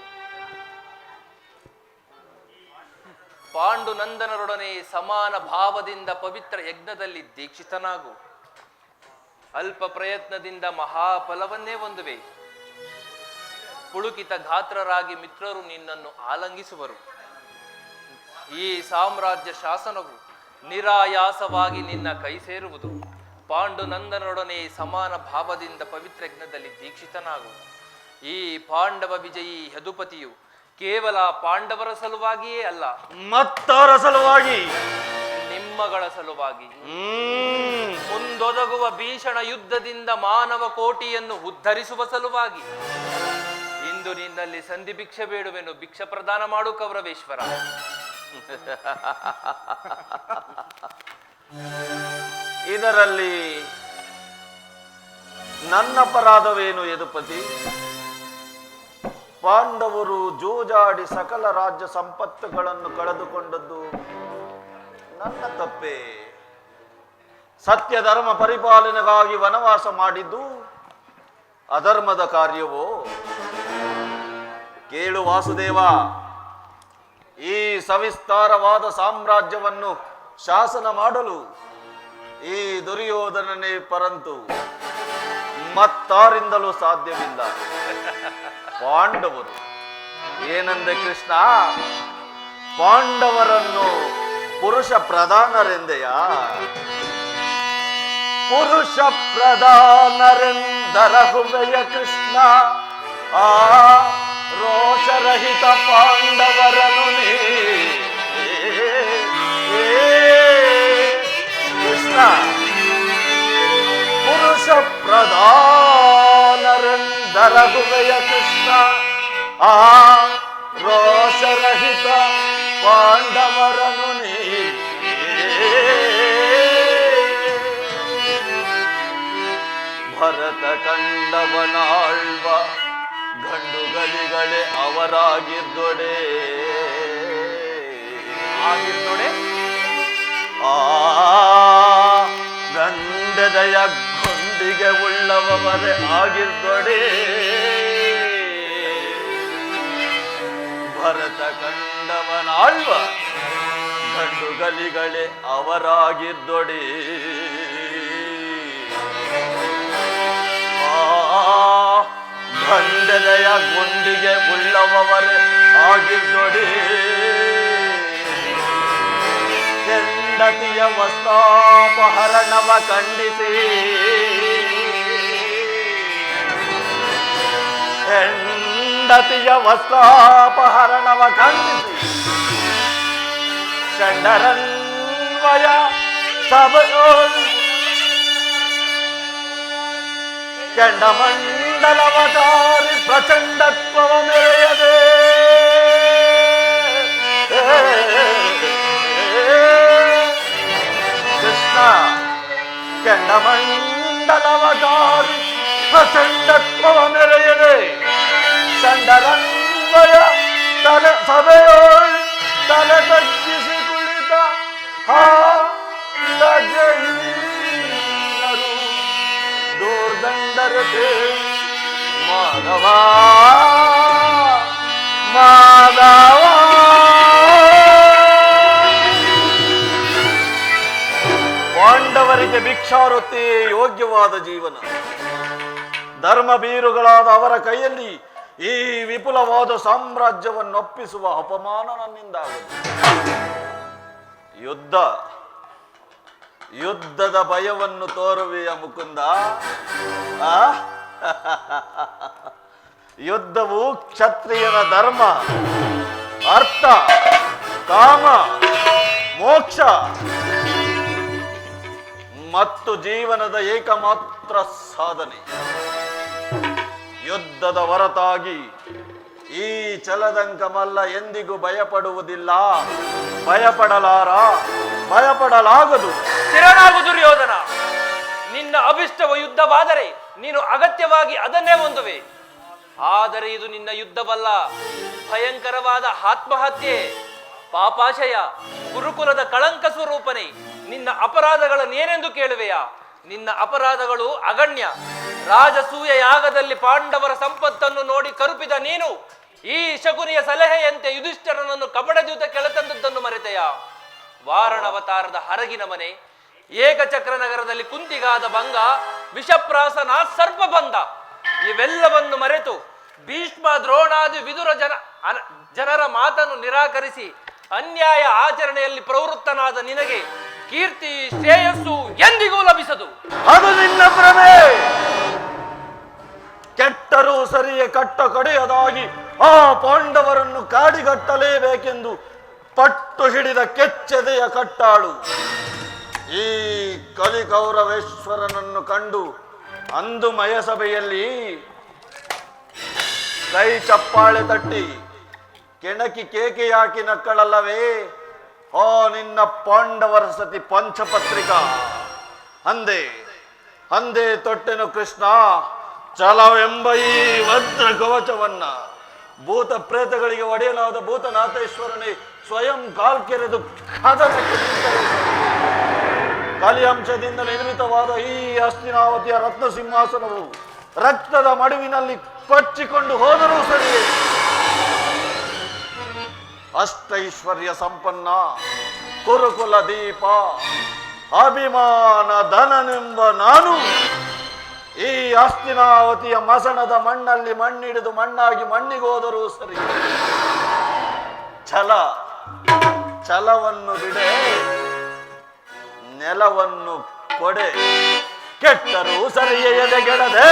ಪಾಂಡುನಂದನರೊಡನೆ ಸಮಾನ ಭಾವದಿಂದ ಪವಿತ್ರ ಯಜ್ಞದಲ್ಲಿ ದೀಕ್ಷಿತನಾಗು. ಅಲ್ಪ ಪ್ರಯತ್ನದಿಂದ ಮಹಾಫಲವನ್ನೇ ಹೊಂದುವೆ. ಪುಳುಕಿತ ಗಾತ್ರರಾಗಿ ಮಿತ್ರರು ನಿನ್ನನ್ನು ಆಲಂಗಿಸುವರು. ಈ ಸಾಮ್ರಾಜ್ಯ ಶಾಸನವು ನಿರಾಯಾಸವಾಗಿ ನಿನ್ನ ಕೈ ಸೇರುವುದು. ಪಾಂಡುನಂದನರೊಡನೆ ಸಮಾನ ಭಾವದಿಂದ ಪವಿತ್ರ ಯಜ್ಞದಲ್ಲಿ ದೀಕ್ಷಿತನಾಗು. ಈ ಪಾಂಡವ ವಿಜಯಿ ಯದುಪತಿಯು ಕೇವಲ ಪಾಂಡವರ ಸಲುವಾಗಿಯೇ ಅಲ್ಲ, ಮತ್ತಾರ ಸಲುವಾಗಿ, ನಿಮ್ಮಗಳ ಸಲುವಾಗಿ, ಮುಂದೊದಗುವ ಭೀಷಣ ಯುದ್ಧದಿಂದ ಮಾನವ ಕೋಟಿಯನ್ನು ಉದ್ಧರಿಸುವ ಸಲುವಾಗಿ ಇಂದು ನಿನ್ನಲ್ಲಿ ಸಂಧಿ ಭಿಕ್ಷೆ ಬೇಡುವೆನು. ಭಿಕ್ಷ ಪ್ರದಾನ ಮಾಡು ಕೌರವೇಶ್ವರ. ಇದರಲ್ಲಿ ನನ್ನ ಅಪರಾಧವೇನು ಯದುಪತಿ? ಪಾಂಡವರು ಜೂಜಾಡಿ ಸಕಲ ರಾಜ್ಯ ಸಂಪತ್ತುಗಳನ್ನು ಕಳೆದುಕೊಂಡದ್ದು ನನ್ನ ತಪ್ಪೇ. ಸತ್ಯ ಧರ್ಮ ಪರಿಪಾಲನೆಗಾಗಿ ವನವಾಸ ಮಾಡಿದ್ದು ಅಧರ್ಮದ ಕಾರ್ಯವೋ? ಕೇಳು ವಾಸುದೇವ, ಈ ಸವಿಸ್ತಾರವಾದ ಸಾಮ್ರಾಜ್ಯವನ್ನು ಶಾಸನ ಮಾಡಲು ಈ ದುರ್ಯೋಧನನೇ ಪರಂತು ಮತ್ತಾರಿಂದಲೂ ಸಾಧ್ಯವಿಲ್ಲ. ಪಾಂಡವರು ಏನಂದೆ ಕೃಷ್ಣ? ಪಾಂಡವರನ್ನು ಪುರುಷ ಪ್ರಧಾನರೆಂದೆಯ? ಪುರುಷ ಪ್ರಧಾನರೆಂದರಹುವೆಯ ಕೃಷ್ಣ? ಆ ರೋಷರಹಿತ ಪಾಂಡವರನು ನೀ ಕೃಷ್ಣ. ಪುರುಷ ಪ್ರಧಾನರೆಂದರಹುವೆಯ ಕೃಷ್ಣ? ಆ ರೋಷರಹಿತ ಪಾಂಡವರನು ನೀ ಭರತ ಕಂಡವನಾಳ್ವ ಗಂಡುಗಳಿಗಳೇ ಅವರಾಗಿದ್ದೊಡೆ ಆ ಗಂಡದಯ ಗುಂಡಿಗೆ ಉಳ್ಳವರೇ ಆಗಿದ್ದೊಡೆ. ಭರತ ಕಂಡವನಾಳ್ವ ಗಂಡುಗಳಿಗಳೇ ಅವರಾಗಿದ್ದೊಡೆ. ಗಂಡದಯ ಗುಂಡಿಗೆ ಉಳ್ಳವರೇ ಆಗಿದ್ದೊಡೆ. ಹೆಂಡತಿಯ ವಸ್ತಾಪಹರಣವ ಖಂಡಿಸಿ, ಹೆಂಡತಿಯ ವಸ್ತಾಪಹರಣವ ಖಂಡಿಸಿ ಷಂಡರನ್ವಯ ಸಭೆಯೋಳ್ ಚಂಡಮಂಡಲವತಾರಿ ಪ್ರಚಂಡತ್ವವ ಮೆರೆಯದೆ ಕೃಷ್ಣ. ಚಂಡಮಂಡಲವತಾರಿ ಪ್ರಚಂಡತ್ವವ ಮೆರೆಯದೆ ಷಂಡರನ್ವಯ ತಲೆ ಸಭೆಯೋಳ್ ತಲೆ ತಗ್ಗಿಸಿ ಕುಳಿತ ಲಜ್ಜೆಯರು ದೂರ್ದಂಡರತೆ ಮಾಧವ ಮಾಧವ. ಪಾಂಡವರಿಗೆ ಭಿಕ್ಷಾವೃತ್ತಿಯೇ ಯೋಗ್ಯವಾದ ಜೀವನ. ಧರ್ಮಬೀರುಗಳಾದ ಅವರ ಕೈಯಲ್ಲಿ ಈ ವಿಪುಲವಾದ ಸಾಮ್ರಾಜ್ಯವನ್ನು ಒಪ್ಪಿಸುವ ಅಪಮಾನ ನನ್ನಿಂದಾಗುವುದು. ಯುದ್ಧದ ಭಯವನ್ನು ತೋರುವೆಯ ಮುಕುಂದ? ಯುದ್ಧವು ಕ್ಷತ್ರಿಯನ ಧರ್ಮ, ಅರ್ಥ, ಕಾಮ, ಮೋಕ್ಷ ಮತ್ತು ಜೀವನದ ಏಕಮಾತ್ರ ಸಾಧನೆ. ಯುದ್ಧದ ಹೊರತಾಗಿ ಈ ಛಲದಂಕ ಮಲ್ಲ ಎಂದಿಗೂ ಭಯಪಡುವುದಿಲ್ಲ, ಭಯಪಡಲಾಗದು. ಸ್ಥಿರನಾಗು ದುರ್ಯೋಧನ. ನಿನ್ನ ಅಭಿಷ್ಟವ ಯುದ್ಧವಾದರೆ ನೀನು ಅಗತ್ಯವಾಗಿ ಅದನ್ನೇ ಹೊಂದುವೆ. ಆದರೆ ಇದು ನಿನ್ನ ಯುದ್ಧವಲ್ಲ, ಭಯಂಕರವಾದ ಆತ್ಮಹತ್ಯೆ. ಪಾಪಾಶಯ, ಗುರುಕುಲದ ಕಳಂಕ ಸ್ವರೂಪನೇ, ನಿನ್ನ ಅಪರಾಧಗಳನ್ನೇನೆಂದು ಕೇಳುವೆಯಾ? ನಿನ್ನ ಅಪರಾಧಗಳು ಅಗಣ್ಯ. ರಾಜಸೂಯ ಯಾಗದಲ್ಲಿ ಪಾಂಡವರ ಸಂಪತ್ತನ್ನು ನೋಡಿ ಕರುಪಿದ ನೀನು ಈ ಶಕುನಿಯ ಸಲಹೆಯಂತೆ ಯುಧಿಷ್ಠರನನ್ನು ಕಪಟದ್ಯೂತ ಕೆಳತಂದದ್ದನ್ನು ಮರೆತೆಯ? ವಾರಣವತಾರದ ಹರಗಿನ ಮನೆ, ಏಕಚಕ್ರ ನಗರದಲ್ಲಿ ಕುಂತಿಗಾದ ಭಂಗ, ವಿಷಪ್ರಾಸನ, ಸರ್ಪಬಂಧ ಇವೆಲ್ಲವನ್ನು ಮರೆತು ಭೀಷ್ಮ, ದ್ರೋಣಾದಿ ವಿದುರ ಜನರ ಮಾತನ್ನು ನಿರಾಕರಿಸಿ ಅನ್ಯಾಯ ಆಚರಣೆಯಲ್ಲಿ ಪ್ರವೃತ್ತನಾದ ನಿನಗೆ ಕೀರ್ತಿ, ಶ್ರೇಯಸ್ಸು ಎಂದಿಗೂ ಲಭಿಸದು. ಅದು ನಿನ್ನ ಭ್ರಮೆ. ಕೆಟ್ಟರೂ ಸರಿಯೇ ಕಟ್ಟ ಕಡೆಯದಾಗಿ ಆ ಪಾಂಡವರನ್ನು ಕಾಡಿಗಟ್ಟಲೇಬೇಕೆಂದು ಪಟ್ಟು ಹಿಡಿದ ಕೆಚ್ಚೆದೆಯ ಕಟ್ಟಾಳು ಈ ಕಲಿಕೌರವೇಶ್ವರನನ್ನು ಕಂಡು ಅಂದು ಮಯಸಭೆಯಲ್ಲಿ ಕೈ ಚಪ್ಪಾಳೆ ತಟ್ಟಿ ಕೆಣಕಿ ಕೇಕೆಯಾಕಿ ನಕ್ಕಳಲ್ಲವೇ? ಓ ನಿನ್ನ ಪಾಂಡವರ ಸತಿ ಪಂಚಪತ್ರಿಕಾ. ಅಂದೇ ತೊಟ್ಟೆನು ಕೃಷ್ಣ ಛಲವೆಂಬ ಈ ವಜ್ರ ಕವಚವನ್ನ. ಭೂತ ಪ್ರೇತಗಳಿಗೆ ಒಡೆಯನಾದ ಭೂತನಾಥೇಶ್ವರನೇ ಸ್ವಯಂ ಕಾಲ್ಕೆರೆದು ಕದನಕ್ಕೆ ನಿಂತರೆ. ಕಲಿಯಂಶದಿಂದ ನಿರ್ಮಿತವಾದ ಈ ಹಸ್ತಿನಾವತಿಯ ರತ್ನ ಸಿಂಹಾಸನವು ರಕ್ತದ ಮಡುವಿನಲ್ಲಿ ಕೊಚ್ಚಿಕೊಂಡು ಹೋದರೂ ಸರಿಯೇ. ಅಷ್ಟೈಶ್ವರ್ಯ ಸಂಪನ್ನ ಕುರುಕುಲ ದೀಪ ಅಭಿಮಾನ ಧನನೆಂಬ ನಾನು ಈ ಹಸ್ತಿನಾವತಿಯ ಮಸಣದ ಮಣ್ಣಲ್ಲಿ ಮಣ್ಣಿಡಿದು ಮಣ್ಣಾಗಿ ಮಣ್ಣಿಗೋದರೂ ಸರಿ. ಛಲವನ್ನು ಬಿಡೆ, ನೆಲವನ್ನು ಕೊಡೆ. ಕೆಟ್ಟರೂ ಸರಿಯೇ ಎದೆಗೆಡದೆ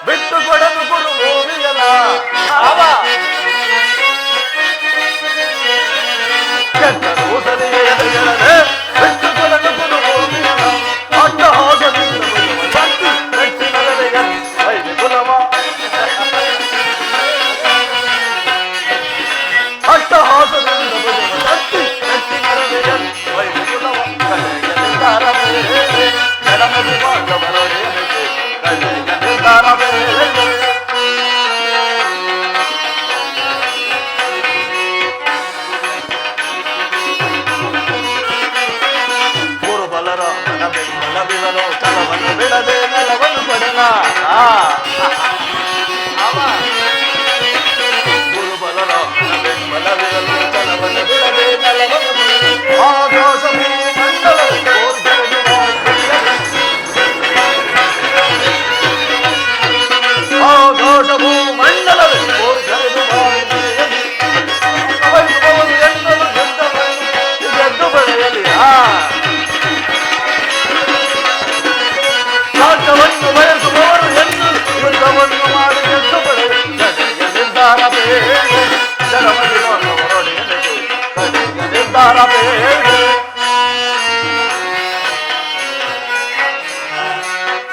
ಬಿಟ್ಟು ಕೊಡಲು ಗುರು ಭೂಮಿಯಲ್ಲ. ಕೆಟ್ಟರೂ ಸರಿಯೇ ಎದೆಗೆಡದೆ ಬಿಟ್ಟು ಕೊಡಲು ಗುರು ಭೂಮಿಯಲ್ಲ. ಅಟ್ಟಹಾಸದಿಂದ ಶಕ್ತಿ ಮೆಟ್ಟಿನದೆಯ ವೈದ್ಯ ಕುಲವ. ಅಟ್ಟಹಾಸದಿಂದ ಶಕ್ತಿ ಮೆಟ್ಟಿನದೆಯ ವೈದ್ಯ ಕುಲವ. ಗುರು ಬಲರಾಮನ ಬೆಂಬಲ ಬಿಡಲು ಛಲವನ್ನು ಬಿಡದೆ ನೆಲವನ್ನು ಪಡೆನ. ಗುರು ಬಲರಾಮನ ಬೆಂಬಲ ಬಿಡಲು ಛಲವನ್ನು ಬಿಡದೆ ನೆಲವನ್ನು ಪಡೆನ. ಆಕಾಶ ಮಂಡಲ ಭೂಮಂಡಲವೇ ಗೆದ್ದು ಬೆಳೆಯಲಿ. ಸಾಕವನ್ನು ಬಯಸುವವರು ಎಂದು ಯುದ್ಧವನ್ನು ಮಾಡಿ ಗೆದ್ದು ಬೆಳೆಯಲಿ. ನಿರ್ಧಾರ ಬೇಡ ನಿರ್ಧಾರ ಬೇಡ.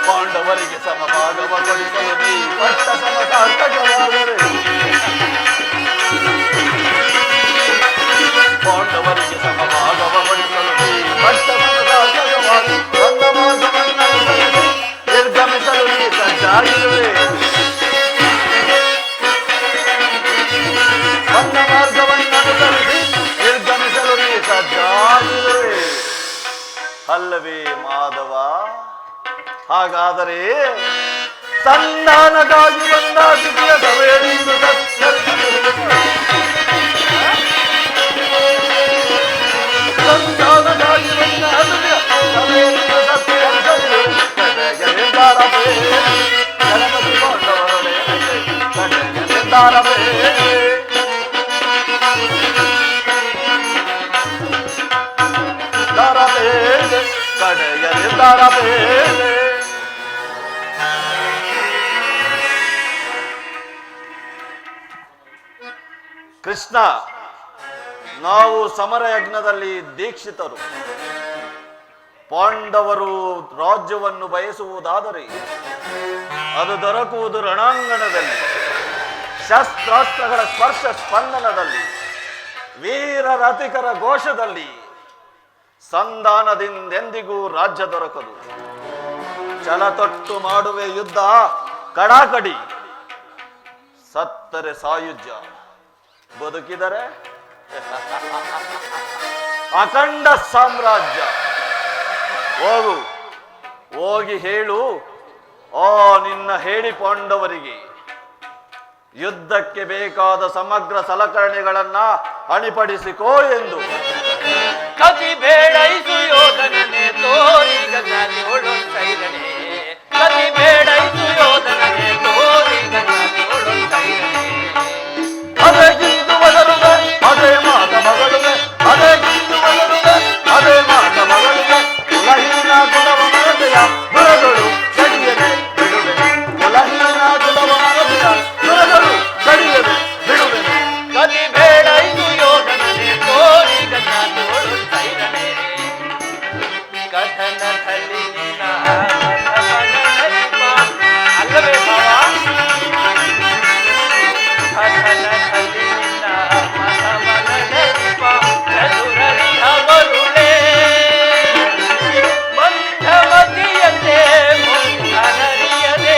ಪಾಂಡವರಿಗೆ ಸಮಭಾಗವ ಕೊಡಿಸಲು ನೀ ಪಟ್ಟ ಸಮಸಾರ್ಥಕವಾದರೆ. ಪಾಂಡವರಿಗೆ ಸಮಭಾಗವ ಕೊಡಿಸಲು ನೀ ಪಟ್ಟ ಸಮಸಾರ್ಥಕವಾದರೆ. ನನ್ನ ಮಾರ್ಗವನ್ನನುಸರಿಸಿ ನಿರ್ಗಮಿಸಲು ನೀ ಸಜ್ಜಾಗಿರುವೆ. ನನ್ನ ಮಾರ್ಗವನ್ನನುಸರಿಸಿ ನಿರ್ಗಮಿಸಲು ನೀ ಸಜ್ಜಾಗಿರುವೆ ಅಲ್ಲವೇ ಮಾಧವ? ಹಾಗಾದರೆ ಸಂಧಾನಕ್ಕಾಗಿ ಬಂದ ಅತಿಥಿಯ ಸಭೆಯಲ್ಲಿಂದು ಸಂಧಾನಕ್ಕಾಗಿ ಬಂದ ಅತಿಥಿಯ ಸಭೆಯಲ್ಲಿಂದು ಗಣಪತಿ ಪಾಂಡವರೊಡೆ ನಿರ್ಧಾರವೇ. ಕಡೆಯ ನಿರ್ಧಾರ ಬೇರೆ. ಕೃಷ್ಣ, ನಾವು ಸಮರಯಜ್ಞದಲ್ಲಿ ದೀಕ್ಷಿತರು. ಪಾಂಡವರು ರಾಜ್ಯವನ್ನು ಬಯಸುವುದಾದರೆ ಅದು ದೊರಕುವುದು ರಣಾಂಗಣದಲ್ಲಿ. ಶಸ್ತ್ರಾಸ್ತ್ರಗಳ ಸ್ಪರ್ಶ ಸ್ಪಂದನದಲ್ಲಿ, ವೀರ ರಥಿಕರ ಘೋಷದಲ್ಲಿ ಸಂಧಾನದಿಂದೆಂದಿಗೂ ರಾಜ್ಯ ದೊರಕದು. ಛಲತೊಟ್ಟು ಮಾಡುವೆ ಯುದ್ಧ ಕಡಾಕಡಿ, ಸತ್ತರೆ ಸಾಯುಜ್ಯ, ಬದುಕಿದರೆ ಅಖಂಡ ಸಾಮ್ರಾಜ್ಯ. ಹೋಗು, ಹೋಗಿ ಹೇಳು ಆ ನಿನ್ನ ಹೇಳಿಕೊಂಡವರಿಗೆ ಯುದ್ಧಕ್ಕೆ ಬೇಕಾದ ಸಮಗ್ರ ಸಲಕರಣೆಗಳನ್ನ ಅಣಿಪಡಿಸಿಕೋ ಎಂದು. ಕತಿ ಬೇಡೈಸು ಯೋಧನನೆ ತೋರಿಗ ಗಾಲಿಯೋಳು ಸೈರನೆ, ಕತಿ ಬೇಡೈಸು ಯೋಧನನೆ ತೋರಿಗ ಗಾಲಿಯೋಳು ಸೈರನೆ. ಅದೇ ಗಿಂದು ಬದರುವೆ ಅದೇ ಮಾತ ಮಗಳುವೆ, ಅದೇ ಗಿಂದು ಬದರುವೆ ಅದೇ ಮಾತ ಮಗಳುವೆ. ಕುಲಹೀನ ಕುಲವ ಮರತೆಯ ದುರಗಳು ಸಡಿಯದೆ ಬಿಡುವೆನೆ, ಕುಲಹೀನ ಕುಲವ ಮರತೆಯ ದುರಗಳು ಸಡಿಯದೆ ಬಿಡುವೆನೆ. ಕತಿ ಬೇಡೈಸು ಯೋಧನನೆ ತೋರಿಗ ಗಾಲಿಯೋಳು ಸೈರನೆ. ಕಥನದಲ್ಲಿ ನಿನ್ನ ಅಲ್ಲವೇ ಭಾವ, ಕಥನದಲ್ಲಿ ನಿನ್ನ ಮನಮನನೆಪ್ಪ ಚದುರರಿಹ ಮರುಳೇ. ಮಂದಮತಿಯಂತೆ ಮುಂದನರಿಯದೆ,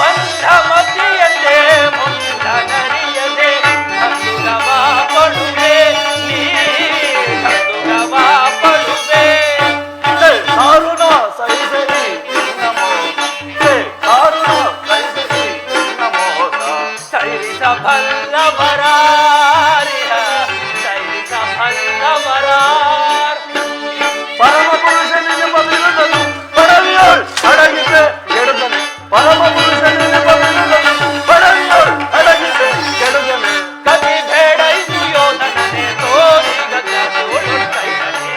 ಮಂದಮತಿಯಂತೆ ಮುಂದನರಿಯದೆ ಹಸುರವ ಪಡುವೆ ನೀ, ಹಸುರವ ಪಡುವೆ. ಕಾರುಣ ಸಹಿಸಲಿ ನಿನ್ನ ಮೋಸ, ಕಾರುಣ ಸಹಿಸಲಿ ನಿನ್ನ ಮೋಸ. ಸೈರಿಸ ಭಲ್ಲವರಾರಿಹ, ಸೈರಿಸ ಭಲ್ಲವರಾರ್. ಪರಮ ಪುರುಷನಿಗೆ ಬದಿರುವುದು ಪಡವಿಯೋಳ್ ಅಡಗಿತೆ ಕೆಡುಗನೆ, ಪರಮ ಪುರುಷನಿಗೆ ಬದಿರುವುದು ಪಡವಿಯೋಳ್ ಅಡಗಿತೆ ಕೆಡುಗನೆ. ಕತಿ ಬೇಡೈಸು ಯೋಧನನೆ ತೋರಿಗ ಗಾಲಿಯೋಳು ಸೈರನೆ,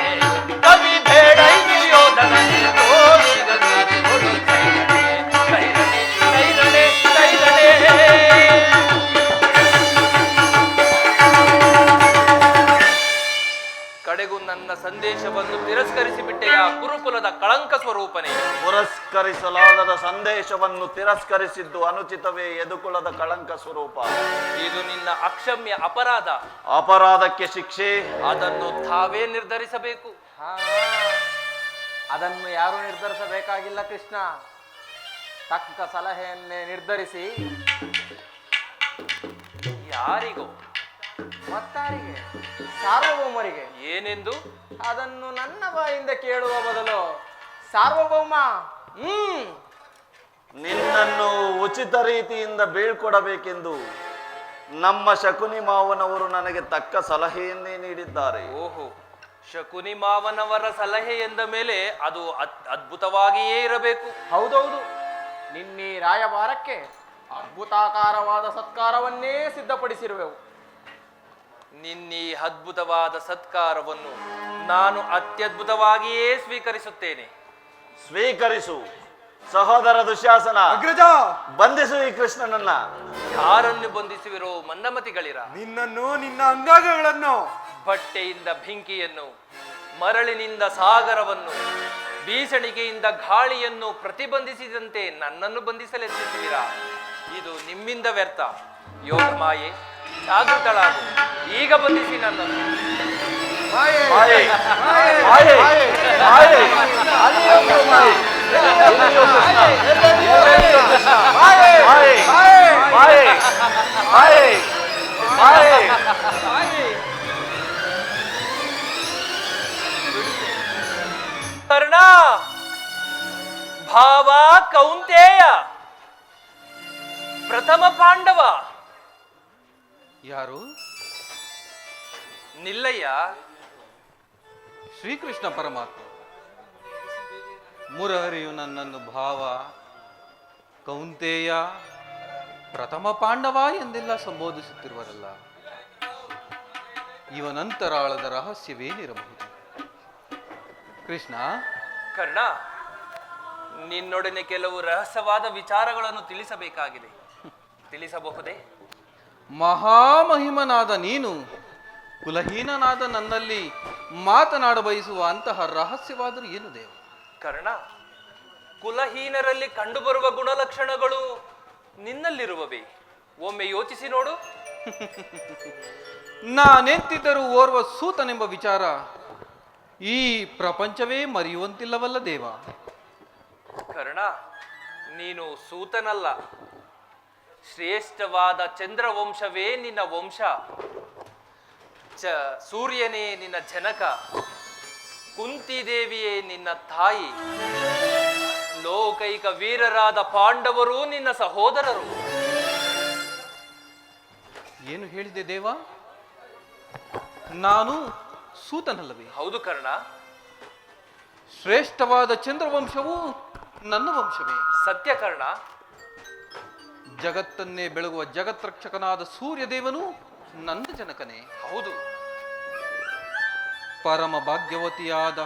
ಕತಿ ಬೇಡೈಸು ಯೋಧನನೆ ತೋರಿಗ ಗಾಲಿಯೋಳು ಸೈರನೆ. ಸೈರನೆ ಸೈರನೆ ಸೈರನೆ. ಕಡೆಗೂ ನನ್ನ ಸಂದೇಶವನ್ನು ತಿರಸ್ಕರಿಸಿ ಬಿಟ್ಟೆಯ ಕುರುಕುಲದ ಕಳಂಕ ಸ್ವರೂಪನೇ. ಪುರಸ್ಕರಿಸಲಾಗದ ಸಂದೇಶವನ್ನು ತಿರಸ್ಕರಿಸಿದ್ದು ಅನುಚಿತವೇ ಯದುಕುಲದ ಕಳಂಕ ಸ್ವರೂಪ. ಇದು ನಿನ್ನ ಅಕ್ಷಮ್ಯ ಅಪರಾಧ. ಅಪರಾಧಕ್ಕೆ ಶಿಕ್ಷೆ ಅದನ್ನು ತಾವೇ ನಿರ್ಧರಿಸಬೇಕು. ಅದನ್ನು ಯಾರು ನಿರ್ಧರಿಸಬೇಕಾಗಿಲ್ಲ ಕೃಷ್ಣ. ತಕ್ಕ ಸಲಹೆಯನ್ನೇ ನಿರ್ಧರಿಸಿ ಯಾರಿಗೋ ಮತ್ತಾರಿಗೆ, ಸಾರ್ವಭೌಮರಿಗೆ. ಏನೆಂದು? ಅದನ್ನು ನನ್ನ ಬಾಯಿಂದ ಕೇಳುವ ಬದಲು ಸಾರ್ವಭೌಮ ನಿನ್ನನ್ನು ಉಚಿತ ರೀತಿಯಿಂದ ಬೀಳ್ಕೊಡಬೇಕೆಂದು ನಮ್ಮ ಶಕುನಿ ಮಾವನವರು ನನಗೆ ತಕ್ಕ ಸಲಹೆಯನ್ನೇ ನೀಡಿದ್ದಾರೆ. ಓಹೋ, ಶಕುನಿ ಮಾವನವರ ಸಲಹೆ ಎಂದ ಮೇಲೆ ಅದು ಅದ್ಭುತವಾಗಿಯೇ ಇರಬೇಕು. ಹೌದೌದು, ನಿನ್ನೆ ರಾಯಭಾರಕ್ಕೆ ಅದ್ಭುತಾಕಾರವಾದ ಸತ್ಕಾರವನ್ನೇ ಸಿದ್ಧಪಡಿಸಿರುವೆವು. ನಿನ್ನೀ ಅದ್ಭುತವಾದ ಸತ್ಕಾರವನ್ನು ನಾನು ಅತ್ಯದ್ಭುತವಾಗಿಯೇ ಸ್ವೀಕರಿಸುತ್ತೇನೆ. ಸ್ವೀಕರಿಸು ಸಹೋದರ ದುಶ್ಯಾಸನ. ಅಗ್ರಜ, ಬಂಧಿಸು ಈ ಕೃಷ್ಣನನ್ನ. ಯಾರನ್ನು ಬಂಧಿಸುವಿರೋ ಮಂದಮತಿಗಳಿರ? ನಿನ್ನನ್ನು, ನಿನ್ನ ಅಂಗಾಂಗಗಳನ್ನು, ಬಟ್ಟೆಯಿಂದ ಬೆಂಕಿಯನ್ನು, ಮರಳಿನಿಂದ ಸಾಗರವನ್ನು, ಬೀಸಣಿಗೆಯಿಂದ ಗಾಳಿಯನ್ನು ಪ್ರತಿಬಂಧಿಸಿದಂತೆ ನನ್ನನ್ನು ಬಂಧಿಸಲೆತ್ತಿಸುವಿರಾ? ಇದು ನಿಮ್ಮಿಂದ ವ್ಯರ್ಥ. ಯೋಗ ಮಾಯೆ, ಜಾಗೃತಳಾಗು. ಈಗ ಬಂಧಿಸಿ ನನ್ನನ್ನು. ಮಾಯೆ, ಮಾಯೆ, ಮಾಯೆ, ಮಾಯೆ. ಅಲ್ಲಿಯೊಂದು ಮಾಯೆ. ಎಲ್ಲಿಯೋ ಕೃಷ್ಣ. ಎಲ್ಲಿಯೋ ಕೃಷ್ಣ. ಮಾಯೆ, ಮಾಯೆ, ಮಾಯೆ, ಮಾಯೆ, ಮಾಯೆ. ಕರ್ಣ, ಭಾವ ಕೌಂತೆಯ, ಪ್ರಥಮ ಪಾಂಡವ. ಯಾರು? ನಿಲ್ಲಯ್ಯ. ಶ್ರೀಕೃಷ್ಣ ಪರಮಾತ್ಮ. ಮುರಹರಿಯು ನನ್ನನ್ನು ಭಾವ, ಕೌಂತೆಯ, ಪ್ರಥಮ ಪಾಂಡವ ಎಂದೆಲ್ಲ ಸಂಬೋಧಿಸುತ್ತಿರುವರಲ್ಲ. ಇವನಂತರಾಳದ ರಹಸ್ಯವೇನಿರಬಹುದು? ಕೃಷ್ಣ, ಕರ್ಣ, ನಿನ್ನೊಡನೆ ಕೆಲವು ರಹಸ್ಯವಾದ ವಿಚಾರಗಳನ್ನು ತಿಳಿಸಬೇಕಾಗಿದೆ. ತಿಳಿಸಬಹುದೇ? ಮಹಾಮಹಿಮನಾದ ನೀನು ಕುಲಹೀನನಾದ ನನ್ನಲ್ಲಿ ಮಾತನಾಡ ಬಯಸುವ ಅಂತಹ ರಹಸ್ಯವಾದರೂ ಏನು ದೇವ? ಕರ್ಣ, ಕುಲಹೀನರಲ್ಲಿ ಕಂಡುಬರುವ ಗುಣಲಕ್ಷಣಗಳು ನಿನ್ನಲ್ಲಿರುವವೇ? ಒಮ್ಮೆ ಯೋಚಿಸಿ ನೋಡು. ನಾನೆಂತಿದ್ದರೂ ಓರ್ವ ಸೂತನೆಂಬ ವಿಚಾರ ಈ ಪ್ರಪಂಚವೇ ಮರೆಯುವಂತಿಲ್ಲವಲ್ಲ ದೇವ. ಕರ್ಣ, ನೀನು ಸೂತನಲ್ಲ. ಶ್ರೇಷ್ಠವಾದ ಚಂದ್ರವಂಶವೇ ನಿನ್ನ ವಂಶ. ಸೂರ್ಯನೇ ನಿನ್ನ ಜನಕ, ಕುಂತಿದೇವಿಯೇ ನಿನ್ನ ತಾಯಿ, ಲೋಕೈಕ ವೀರರಾದ ಪಾಂಡವರು ನಿನ್ನ ಸಹೋದರರು. ಏನು ಹೇಳಿದೆ ದೇವ? ನಾನು ಸೂತನಲ್ಲವೇ? ಹೌದು ಕರ್ಣ. ಶ್ರೇಷ್ಠವಾದ ಚಂದ್ರವಂಶವು ನನ್ನ ವಂಶವೇ. ಸತ್ಯ ಕರ್ಣ. ಜಗತ್ತನ್ನೇ ಬೆಳಗುವ ಜಗತ್ರಕ್ಷಕನಾದ ಸೂರ್ಯದೇವನು ನನ್ನ ಜನಕನೇ. ಹೌದು. ಪರಮ ಭಾಗ್ಯವತಿಯಾದ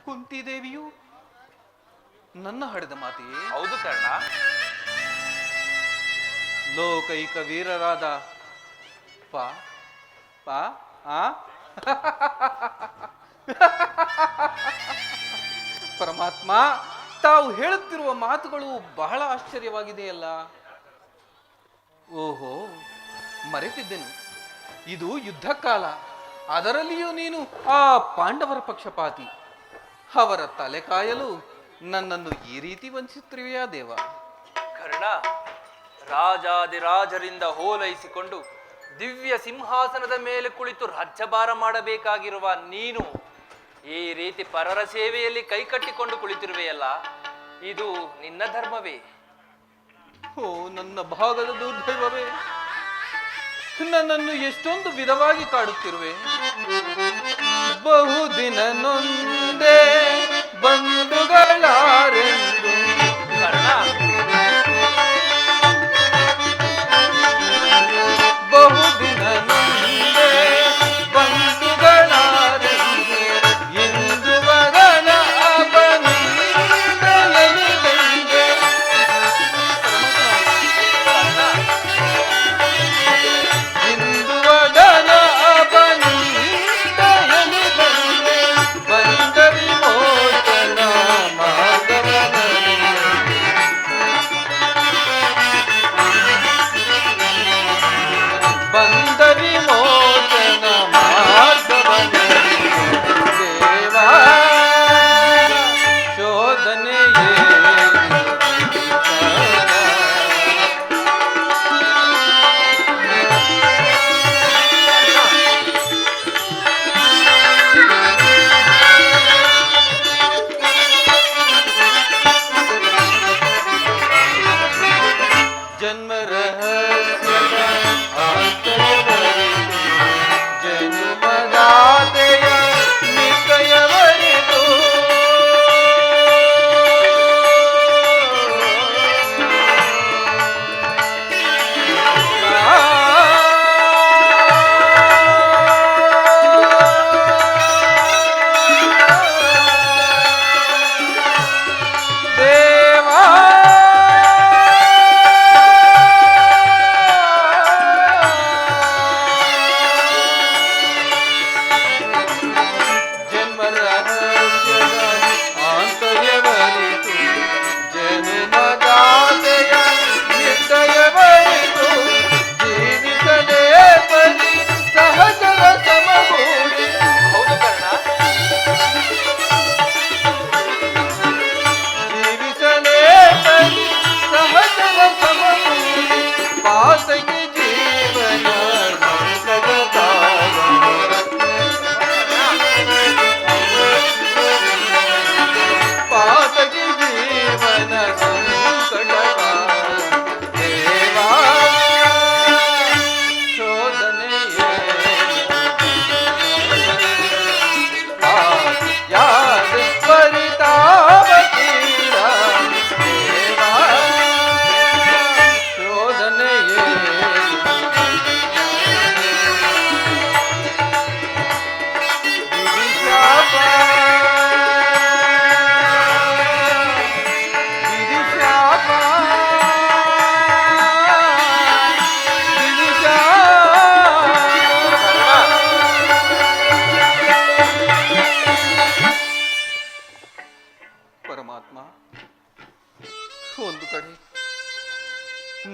ಕುಂತಿದೇವಿಯು ನನ್ನ ಹಡೆದ ಮಾತೆಯೇ. ಹೌದು ಕರ್ಣ. ಲೋಕೈಕ ವೀರರಾದ ಪಾ ಪಾ ಆ ಪರಮಾತ್ಮ, ತಾವು ಹೇಳುತ್ತಿರುವ ಮಾತುಗಳು ಬಹಳ ಆಶ್ಚರ್ಯವಾಗಿದೆಯಲ್ಲ. ಓಹೋ, ಮರೆತಿದ್ದೆನು. ಇದು ಯುದ್ಧ ಕಾಲ, ಅದರಲ್ಲಿಯೂ ನೀನು ಆ ಪಾಂಡವರ ಪಕ್ಷಪಾತಿ. ಅವರ ತಲೆ ಕಾಯಲು ನನ್ನನ್ನು ಈ ರೀತಿ ವಂಚಿಸುತ್ತಿರುವೆಯಾ ದೇವ? ಕರ್ಣ, ರಾಜಾದಿರಾಜರಿಂದ ಹೋಲೈಸಿಕೊಂಡು ದಿವ್ಯ ಸಿಂಹಾಸನದ ಮೇಲೆ ಕುಳಿತು ರಾಜ್ಯಭಾರ ಮಾಡಬೇಕಾಗಿರುವ ನೀನು ಈ ರೀತಿ ಪರರ ಸೇವೆಯಲ್ಲಿ ಕೈಕಟ್ಟಿಕೊಂಡು ಕುಳಿತಿರುವೆಯಲ್ಲ, ಇದು ನಿನ್ನ ಧರ್ಮವೇ? ಓ ನನ್ನ ಭಾಗದ ದುರ್ದೈವವೇ, ನನ್ನನ್ನು ಎಷ್ಟೊಂದು ವಿಧವಾಗಿ ಕಾಡುತ್ತಿರುವೆ. ಬಹುದಿನ ನೊಂದೆ ಬಂಧುಗಳಾರೆಂದು. ಕರ್ಣ, ಬಹುದಿನ ನೊಂದೆ ಬಂಧುಗಳಾರೆಂದು ಎಂದು ಮಗನ ಅಪನೀತಯನಿಗೆ. ಇಂದು ಮಗನ ಅಪನೀತಯನಿಗೆ ಬಂದ ವಿಮೋಚನ ಮಾರ್ಗವನ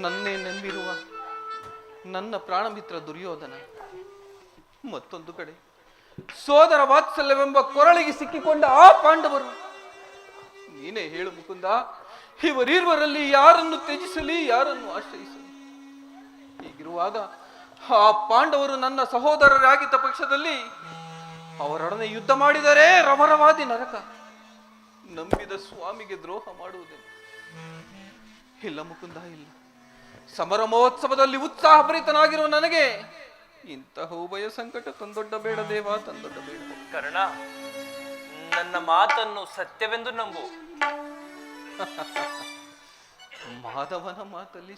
ನನ್ನೇ ನಂಬಿರುವ ನನ್ನ ಪ್ರಾಣಮಿತ್ರ ದುರ್ಯೋಧನ, ಮತ್ತೊಂದು ಕಡೆ ಸೋದರ ವಾತ್ಸಲ್ಯವೆಂಬ ಕೊರಳಿಗೆ ಸಿಕ್ಕಿಕೊಂಡ ಆ ಪಾಂಡವರು. ನೀನೇ ಹೇಳು ಮುಕುಂದ, ಇವರಿರುವರಲ್ಲಿ ಯಾರನ್ನು ತ್ಯಜಿಸಲಿ, ಯಾರನ್ನು ಆಶ್ರಯಿಸಲಿ? ಹೀಗಿರುವಾಗ ಆ ಪಾಂಡವರು ನನ್ನ ಸಹೋದರರಾಗಿದ್ದ ಪಕ್ಷದಲ್ಲಿ ಅವರೊಡನೆ ಯುದ್ಧ ಮಾಡಿದರೆ ರಮರವಾದಿ ನರಕ. ನಂಬಿದ ಸ್ವಾಮಿಗೆ ದ್ರೋಹ ಮಾಡುವುದಿಲ್ಲ. ಇಲ್ಲ ಮುಕುಂದ, ಇಲ್ಲ. ಸಮರ ಮಹೋತ್ಸವದಲ್ಲಿ ಉತ್ಸಾಹಭರಿತನಾಗಿರುವ ನನಗೆ ಇಂತಹ ಉಭಯ ಸಂಕಟ ತಂದೊಡ್ಡ ಬೇಡ ದೇವ, ತಂದೊಡ್ಡ ಬೇಡ. ಕರ್ಣ, ನನ್ನ ಮಾತನ್ನು ಸತ್ಯವೆಂದು ನಂಬು. ಮಾಧವನ ಮಾತಲ್ಲಿ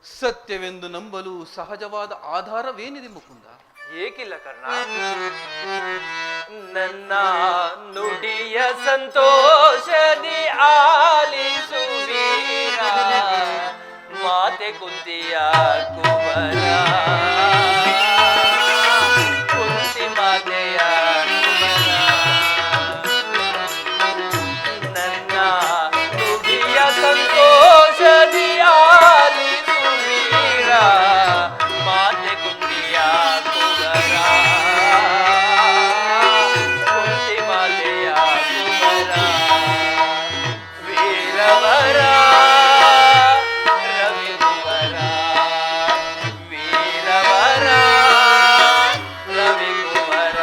ಸತ್ಯವೆಂದು ನಂಬಲು ಸಹಜವಾದ ಆಧಾರವೇನಿದೆ ಮುಕುಂದ? ಏಕಿಲ್ಲ ಕರ್ಣ. ನನ್ನ ನುಡಿಯ ಸಂತೋಷದಿ ಆಲಿಸುವೀರ ಮಾತೆ ಕುಂತಿಯ ಕುವರ, ಕುಂತಿ ಮಾತೆಯ ಕುವರ. ನನ್ನ ನುಡಿಯ ಸಂತೋಷದಿ ಆಲಿಸುವೀರ ಮಾತೆ ಕುಂತಿಯ ಕುವರ, ಕುಂತಿ ಮಾತೆಯ ಕುವರ. ವೀರವರ ರವಿಕುವರ, ವೀರವರ ರವಿಕುವರ.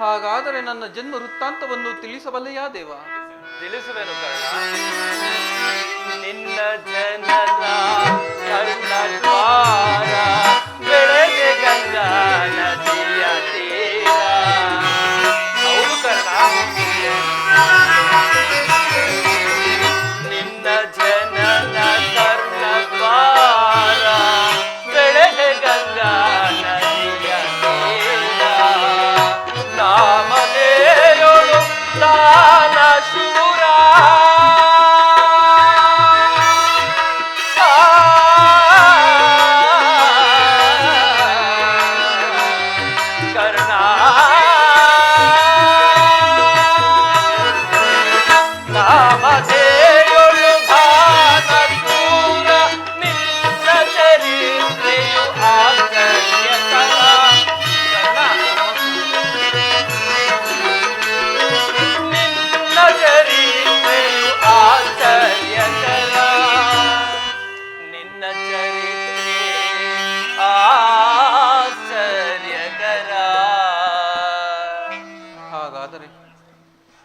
ಹಾಗಾದರೆ ನನ್ನ ಜನ್ಮ ವೃತ್ತಾಂತವನ್ನು ತಿಳಿಸಬಲ್ಲೆಯಾ ದೇವ? ತಿಳಿಸುವೆನು ಕರ್ಣ. ನಿನ್ನ ಜನನ ಕರ್ಣದ್ವಾರ ಬೆಳೆದೆ ಗಂಗಾ ನದಿಯ ತೀರ. ಹೌದು ಕರ್ಣ. ನಿನ್ನ ಜನನ ಕರ್ಣದ್ವಾರ ಬೆಳೆದೆ ಗಂಗಾ ನದಿಯ ತೀರ. ನಾಮಧೇಯೊಳು ದಾನ ಶೂರ, ಕರ್ಣ. ನಾಮಧೇಯೊಳು ದಾನ ಶೂರ, ನಿನ್ನ ಚರಿತ್ರೆಯು ಆಶ್ಚರ್ಯಕರ. ನಿನ್ನ ಚರಿತ್ರೆಯು ಆಶ್ಚರ್ಯಕರ, ನಿನ್ನ ಚರಿತ್ರೆ ಆಶ್ಚರ್ಯಕರ.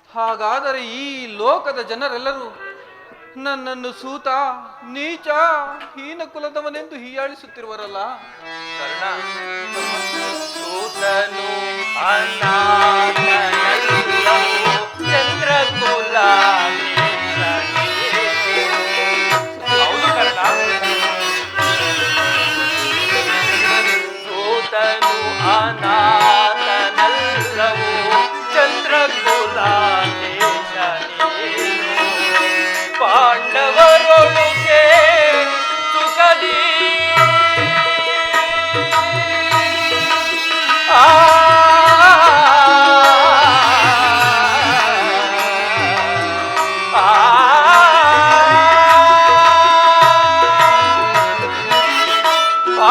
ಹಾಗಾದರೆ ಈ ಲೋಕದ ಜನರೆಲ್ಲರೂ ನನ್ನನ್ನು ಸೂತ, ನೀಚ, ಹೀನ ಕುಲದವನೆಂದು ಹೀಯಾಳಿಸುತ್ತಿರುವರಲ್ಲ? ಕರ್ಣ, ಸೂತನು ಅನಾಥನಲ್ಲವೋ ಚಂದ್ರಕುಲ ಹೌದು ಕರ್ಣ. ಸೂತನು ಅನಾಥನಲ್ಲವೋ ಚಂದ್ರಕುಲ ಪಾಂಡವರೊಳು ಸೇರಿ ಸುಖದಿ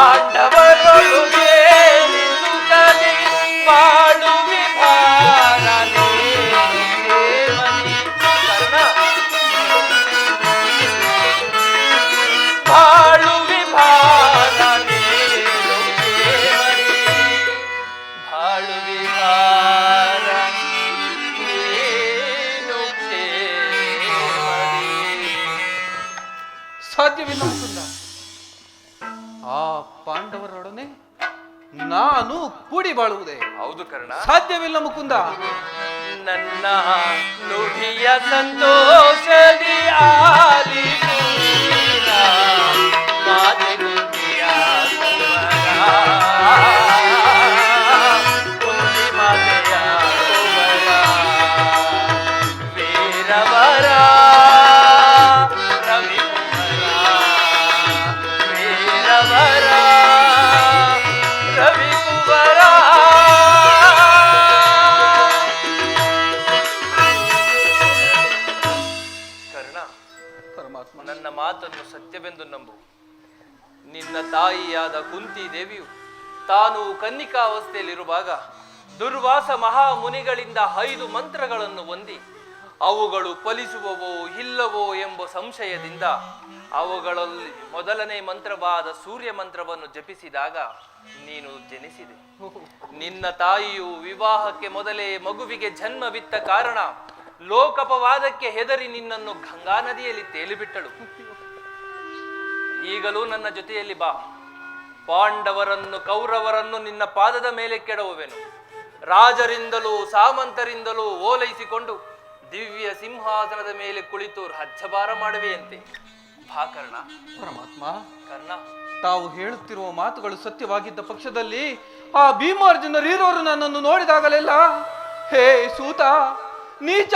ಪಾಂಡವರೊಳು ಸೇರಿ ಸುಖದಿ ಬಾಳು ವಿಭಾರ ಬಾಳು ವಿಭಾರ ಬಾಳು ವಿಭಾರ ಸಾಧ್ಯವಿಲ್ಲ ಮುಕುಂದ. ಆ ಪಾಂಡವರೊಡನೆ ನಾನು ಕೂಡಿ ಬಾಳುವುದೇ? ಹೌದು ಕರ್ಣ. ಸಾಧ್ಯವಿಲ್ಲ ಮುಕುಂದ. ನನ್ನ ನುಡಿಯ ಸಂತೋಷದಿ ಆಲಿಸುವೀರ ಮಾತೆ ಕುಂತಿಯ ಕುವರ, ಕುಂತಿ ಮಾತೆಯ ಕುವರ. ವೀರವರ ರವಿಕುವರ, ವೀರವರ ರವಿಕುವರ. ಮಾತನ್ನು ಸತ್ಯವೆಂದು ನಂಬು. ನಿನ್ನ ತಾಯಿಯಾದ ಕುಂತಿ ದೇವಿಯು ತಾನು ಕನ್ನಿಕಾ ಅವಸ್ಥೆಯಲ್ಲಿರುವಾಗ ದುರ್ವಾಸ ಮಹಾಮುನಿಗಳಿಂದ 5 ಮಂತ್ರಗಳನ್ನು ಹೊಂದಿ ಅವುಗಳು ಫಲಿಸುವವೋ ಇಲ್ಲವೋ ಎಂಬ ಸಂಶಯದಿಂದ ಅವುಗಳಲ್ಲಿ ಮೊದಲನೇ ಮಂತ್ರವಾದ ಸೂರ್ಯ ಮಂತ್ರವನ್ನು ಜಪಿಸಿದಾಗ ನೀನು ಜನಿಸಿದೆ. ನಿನ್ನ ತಾಯಿಯು ವಿವಾಹಕ್ಕೆ ಮೊದಲೇ ಮಗುವಿಗೆ ಜನ್ಮವಿತ್ತ ಕಾರಣ ಲೋಕಪವಾದಕ್ಕೆ ಹೆದರಿ ನಿನ್ನನ್ನು ಗಂಗಾ ನದಿಯಲ್ಲಿ ತೇಲಿಬಿಟ್ಟಳು. ಈಗಲೂ ನನ್ನ ಜೊತೆಯಲ್ಲಿ ಬಾ. ಪಾಂಡವರನ್ನು ಕೌರವರನ್ನು ನಿನ್ನ ಪಾದದ ಮೇಲೆ ಕೆಡವುವೆನು. ರಾಜರಿಂದಲೂ ಸಾಮಂತರಿಂದಲೂ ಓಲೈಸಿಕೊಂಡು ದಿವ್ಯ ಸಿಂಹಾಸನದ ಮೇಲೆ ಕುಳಿತು ರಾಜ್ಯಭಾರ ಮಾಡುವೆಯಂತೆ. ಬಾ ಕರ್ಣ. ಪರಮಾತ್ಮ, ಕರ್ಣ, ತಾವು ಹೇಳುತ್ತಿರುವ ಮಾತುಗಳು ಸತ್ಯವಾಗಿದ್ದ ಪಕ್ಷದಲ್ಲಿ ಆ ಭೀಮಾರ್ಜುನರಿರೋರು ನನ್ನನ್ನು ನೋಡಿದಾಗಲೆಲ್ಲ ಹೇ ಸೂತ, ನೀಚ,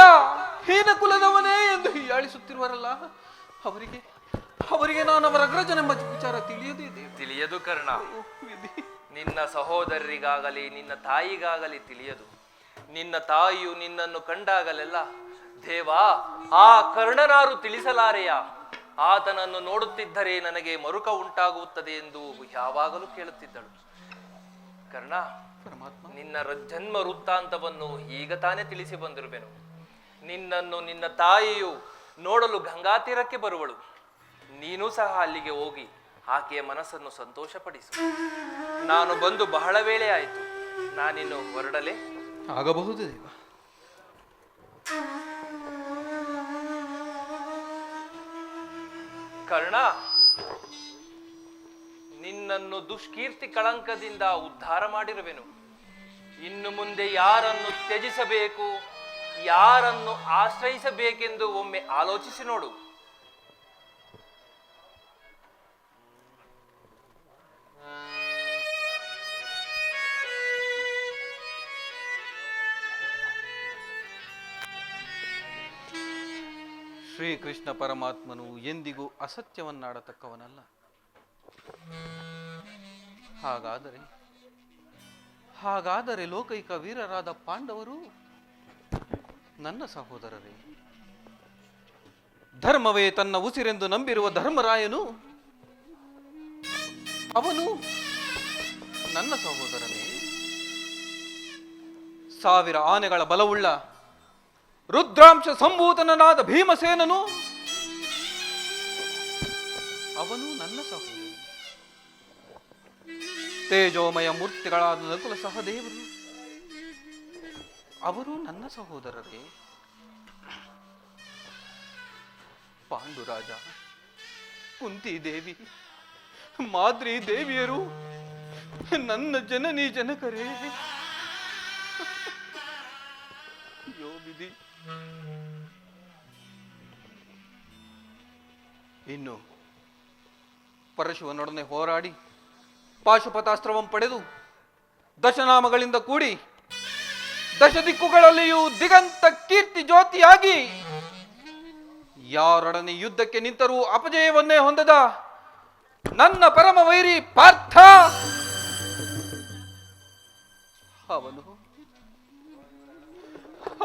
ಹೀನ ಕುಲದವನೇ ಎಂದು ಹೀಯಾಳಿಸುತ್ತಿರುವರಲ್ಲ, ಅವರಿಗೆ ನಾನು ಅವರ ಅಗ್ರಜನೆಂಬ ವಿಚಾರ ತಿಳಿಯದು ಕರ್ಣ. ನಿನ್ನ ಸಹೋದರರಿಗಾಗಲಿ ನಿನ್ನ ತಾಯಿಗಾಗಲಿ ತಿಳಿಯದು. ನಿನ್ನ ತಾಯಿಯು ನಿನ್ನನ್ನು ಕಂಡಾಗಲೆಲ್ಲ ದೇವಾ, ಆ ಕರ್ಣನಾರು ತಿಳಿಸಲಾರೆಯ, ಆತನನ್ನು ನೋಡುತ್ತಿದ್ದರೆ ನನಗೆ ಮರುಕ ಉಂಟಾಗುತ್ತದೆ ಎಂದು ಯಾವಾಗಲೂ ಕೇಳುತ್ತಿದ್ದಳು. ಕರ್ಣ, ನಿನ್ನ ಜನ್ಮ ವೃತ್ತಾಂತವನ್ನು ಈಗ ತಾನೇ ತಿಳಿಸಿ ಬಂದಿರುವೆನು. ನಿನ್ನನ್ನು ನಿನ್ನ ತಾಯಿಯು ನೋಡಲು ಗಂಗಾ ತೀರಕ್ಕೆ ಬರುವಳು. ನೀನು ಸಹ ಅಲ್ಲಿಗೆ ಹೋಗಿ ಆಕೆಯ ಮನಸ್ಸನ್ನು ಸಂತೋಷಪಡಿಸು. ನಾನು ಬಂದು ಬಹಳ ವೇಳೆ ಆಯಿತು. ನಾನಿನ್ನು ಹೊರಡಲೇ? ಆಗಬಹುದು ದೇವ. ಕರ್ಣ, ನಿನ್ನನ್ನು ದುಷ್ಕೀರ್ತಿ ಕಳಂಕದಿಂದ ಉದ್ಧಾರ ಮಾಡಿರುವೆನು. ಇನ್ನು ಮುಂದೆ ಯಾರನ್ನು ತ್ಯಜಿಸಬೇಕು, ಯಾರನ್ನು ಆಶ್ರಯಿಸಬೇಕೆಂದು ಒಮ್ಮೆ ಆಲೋಚಿಸಿ ನೋಡು. ಶ್ರೀಕೃಷ್ಣ ಪರಮಾತ್ಮನು ಎಂದಿಗೂ ಅಸತ್ಯವನ್ನಾಡತಕ್ಕವನಲ್ಲ. ಹಾಗಾದರೆ ಲೋಕೈಕ ವೀರರಾದ ಪಾಂಡವರು ನನ್ನ ಸಹೋದರರೇ. ಧರ್ಮವೇ ತನ್ನ ಉಸಿರೆಂದು ನಂಬಿರುವ ಧರ್ಮರಾಯನು ಅವನು ನನ್ನ ಸಹೋದರನೇ. 1000 ಆನೆಗಳ ಬಲವುಳ್ಳ ರುದ್ರಾಂಶ ಸಂಭೂತನಾದ ಭೀಮಸೇನನು ಅವನು ನನ್ನ ಸಹೋದರ. ತೇಜೋಮಯ ಮೂರ್ತಿಗಳಾದ ನಕುಲ ಸಹದೇವರು ಅವರು ನನ್ನ ಸಹೋದರರೇ. ಪಾಂಡುರಾಜ, ಕುಂತಿ ದೇವಿ, ಮಾದ್ರಿ ದೇವಿಯರು ನನ್ನ ಜನನಿ ಜನಕರೇ. ಅಯ್ಯೋ ವಿಧಿ. ಇನ್ನು ಪರಶುವನೊಡನೆ ಹೋರಾಡಿ ಪಾಶುಪತಾಸ್ತ್ರವನ್ನು ಪಡೆದು ದಶನಾಮಗಳಿಂದ ಕೂಡಿ ದಶ ದಿಕ್ಕುಗಳಲ್ಲಿಯೂ ದಿಗಂತ ಕೀರ್ತಿ ಜ್ಯೋತಿಯಾಗಿ ಯಾರೊಡನೆ ಯುದ್ಧಕ್ಕೆ ನಿಂತರೂ ಅಪಜಯವನ್ನೇ ಹೊಂದದ ನನ್ನ ಪರಮ ವೈರಿ ಪಾರ್ಥ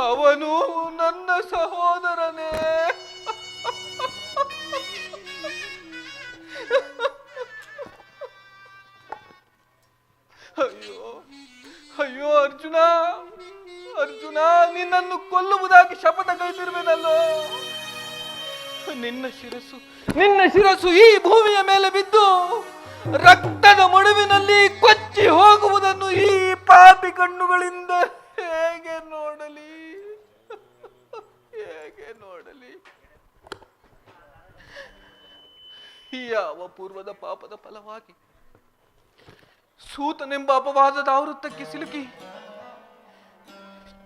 ಅವನು ನನ್ನ ಸಹೋದರನೇ. ಅಯ್ಯೋ ಅರ್ಜುನ, ನಿನ್ನನ್ನು ಕೊಲ್ಲುವುದಾಗಿ ಶಪಥ ಕೈದಿರುವೆನಲ್ಲೋ. ನಿನ್ನ ಶಿರಸ್ಸು ಈ ಭೂಮಿಯ ಮೇಲೆ ಬಿದ್ದು ರಕ್ತದ ಮಡುವಿನಲ್ಲಿ ಕೊಚ್ಚಿ ಹೋಗುವುದನ್ನು ಈ ಪಾಪಿ ಕಣ್ಣುಗಳಿಂದ ಹೇಗೆ ನೋಡಲಿ? ಯಾವ ಪೂರ್ವದ ಪಾಪದ ಫಲವಾಗಿ ಸೂತನೆಂಬ ಅಪವಾದದ ಆವೃತ್ತಕ್ಕೆ ಸಿಲುಕಿ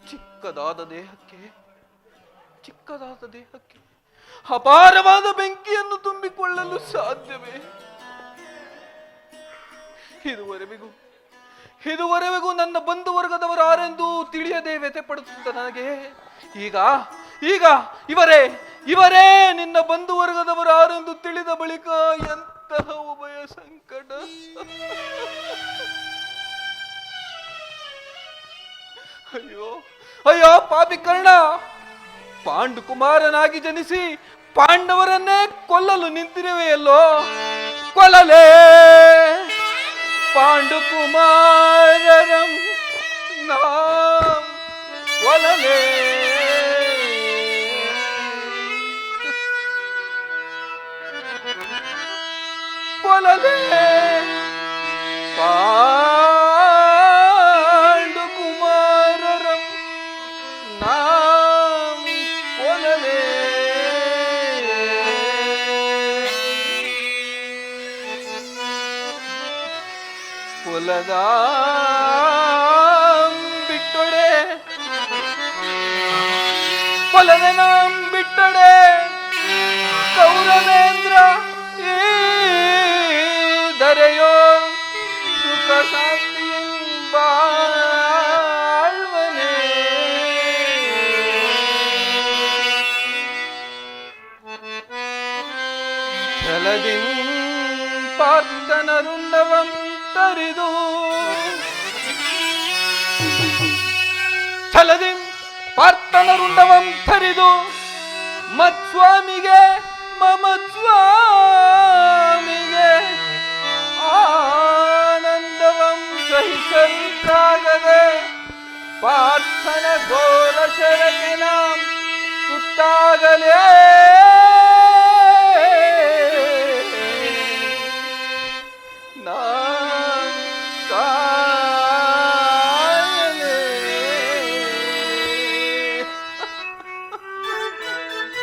ಚಿಕ್ಕದಾದ ದೇಹಕ್ಕೆ ಅಪಾರವಾದ ಬೆಂಕಿಯನ್ನು ತುಂಬಿಕೊಳ್ಳಲು ಸಾಧ್ಯವೇ? ಇದುವರೆಗೂ ನನ್ನ ಬಂಧು ವರ್ಗದವರಾರೆಂದು ತಿಳಿಯದೆ ವ್ಯಥೆ ಪಡುತ್ತಿದ್ದ ನನಗೆ ಈಗ ಇವರೇ ನಿನ್ನ ಬಂಧು ವರ್ಗದವರಾರೆಂದು ತಿಳಿದ ಬಳಿಕ ಎಂತಹ ಉಭಯ ಸಂಕಟ! ಅಯ್ಯೋ ಪಾಪಿ ಕರ್ಣ, ಪಾಂಡು ಕುಮಾರನಾಗಿ ಜನಿಸಿ ಪಾಂಡವರನ್ನೇ ಕೊಲ್ಲಲು ನಿಂತಿರುವೆಯಲ್ಲೋ, ಕೊಲ್ಲಲೇ ಪಾಂಡುಕುಮಾರರಂ ನಾಂ ಕೊಲ್ಲಲೇ. ಕೊಲ್ಲಲೇ ಪಾಂಡುಕುಮಾರರಂ ನಾಂ ಕೊಲ್ಲಲೇ. ಕೊಲದಾಂ ಬಿಟ್ಟೊಡೆ ಕೊಲದ ನಾಂ ಬಿಟ್ಟೊಡೆ ಕೌರವೇಂದ್ರ ಈ ದರೆಯೋ ಸುಖ ಶಾಂತಿಯಂ ಬಾಳ್ವನೆ. ಛಲದಿಂ ಪಾರ್ಥನರುಂಡವಂ ತರಿದು ಛಲದಿಂ ಪಾರ್ಥನರುಂಡವಂ ತರಿದು ಮತ್ಸ್ವಾಮಿಗೆ ಮಮತ್ಸ್ವಾಮಿಗೆ ಆನಂದವಂ ಸಹಿಸಲಿಕ್ಕಾಗದೆ ಪಾರ್ಥನ ಘೋರ ಶರಕಿನ ಸುತ್ತಾಗಲೇ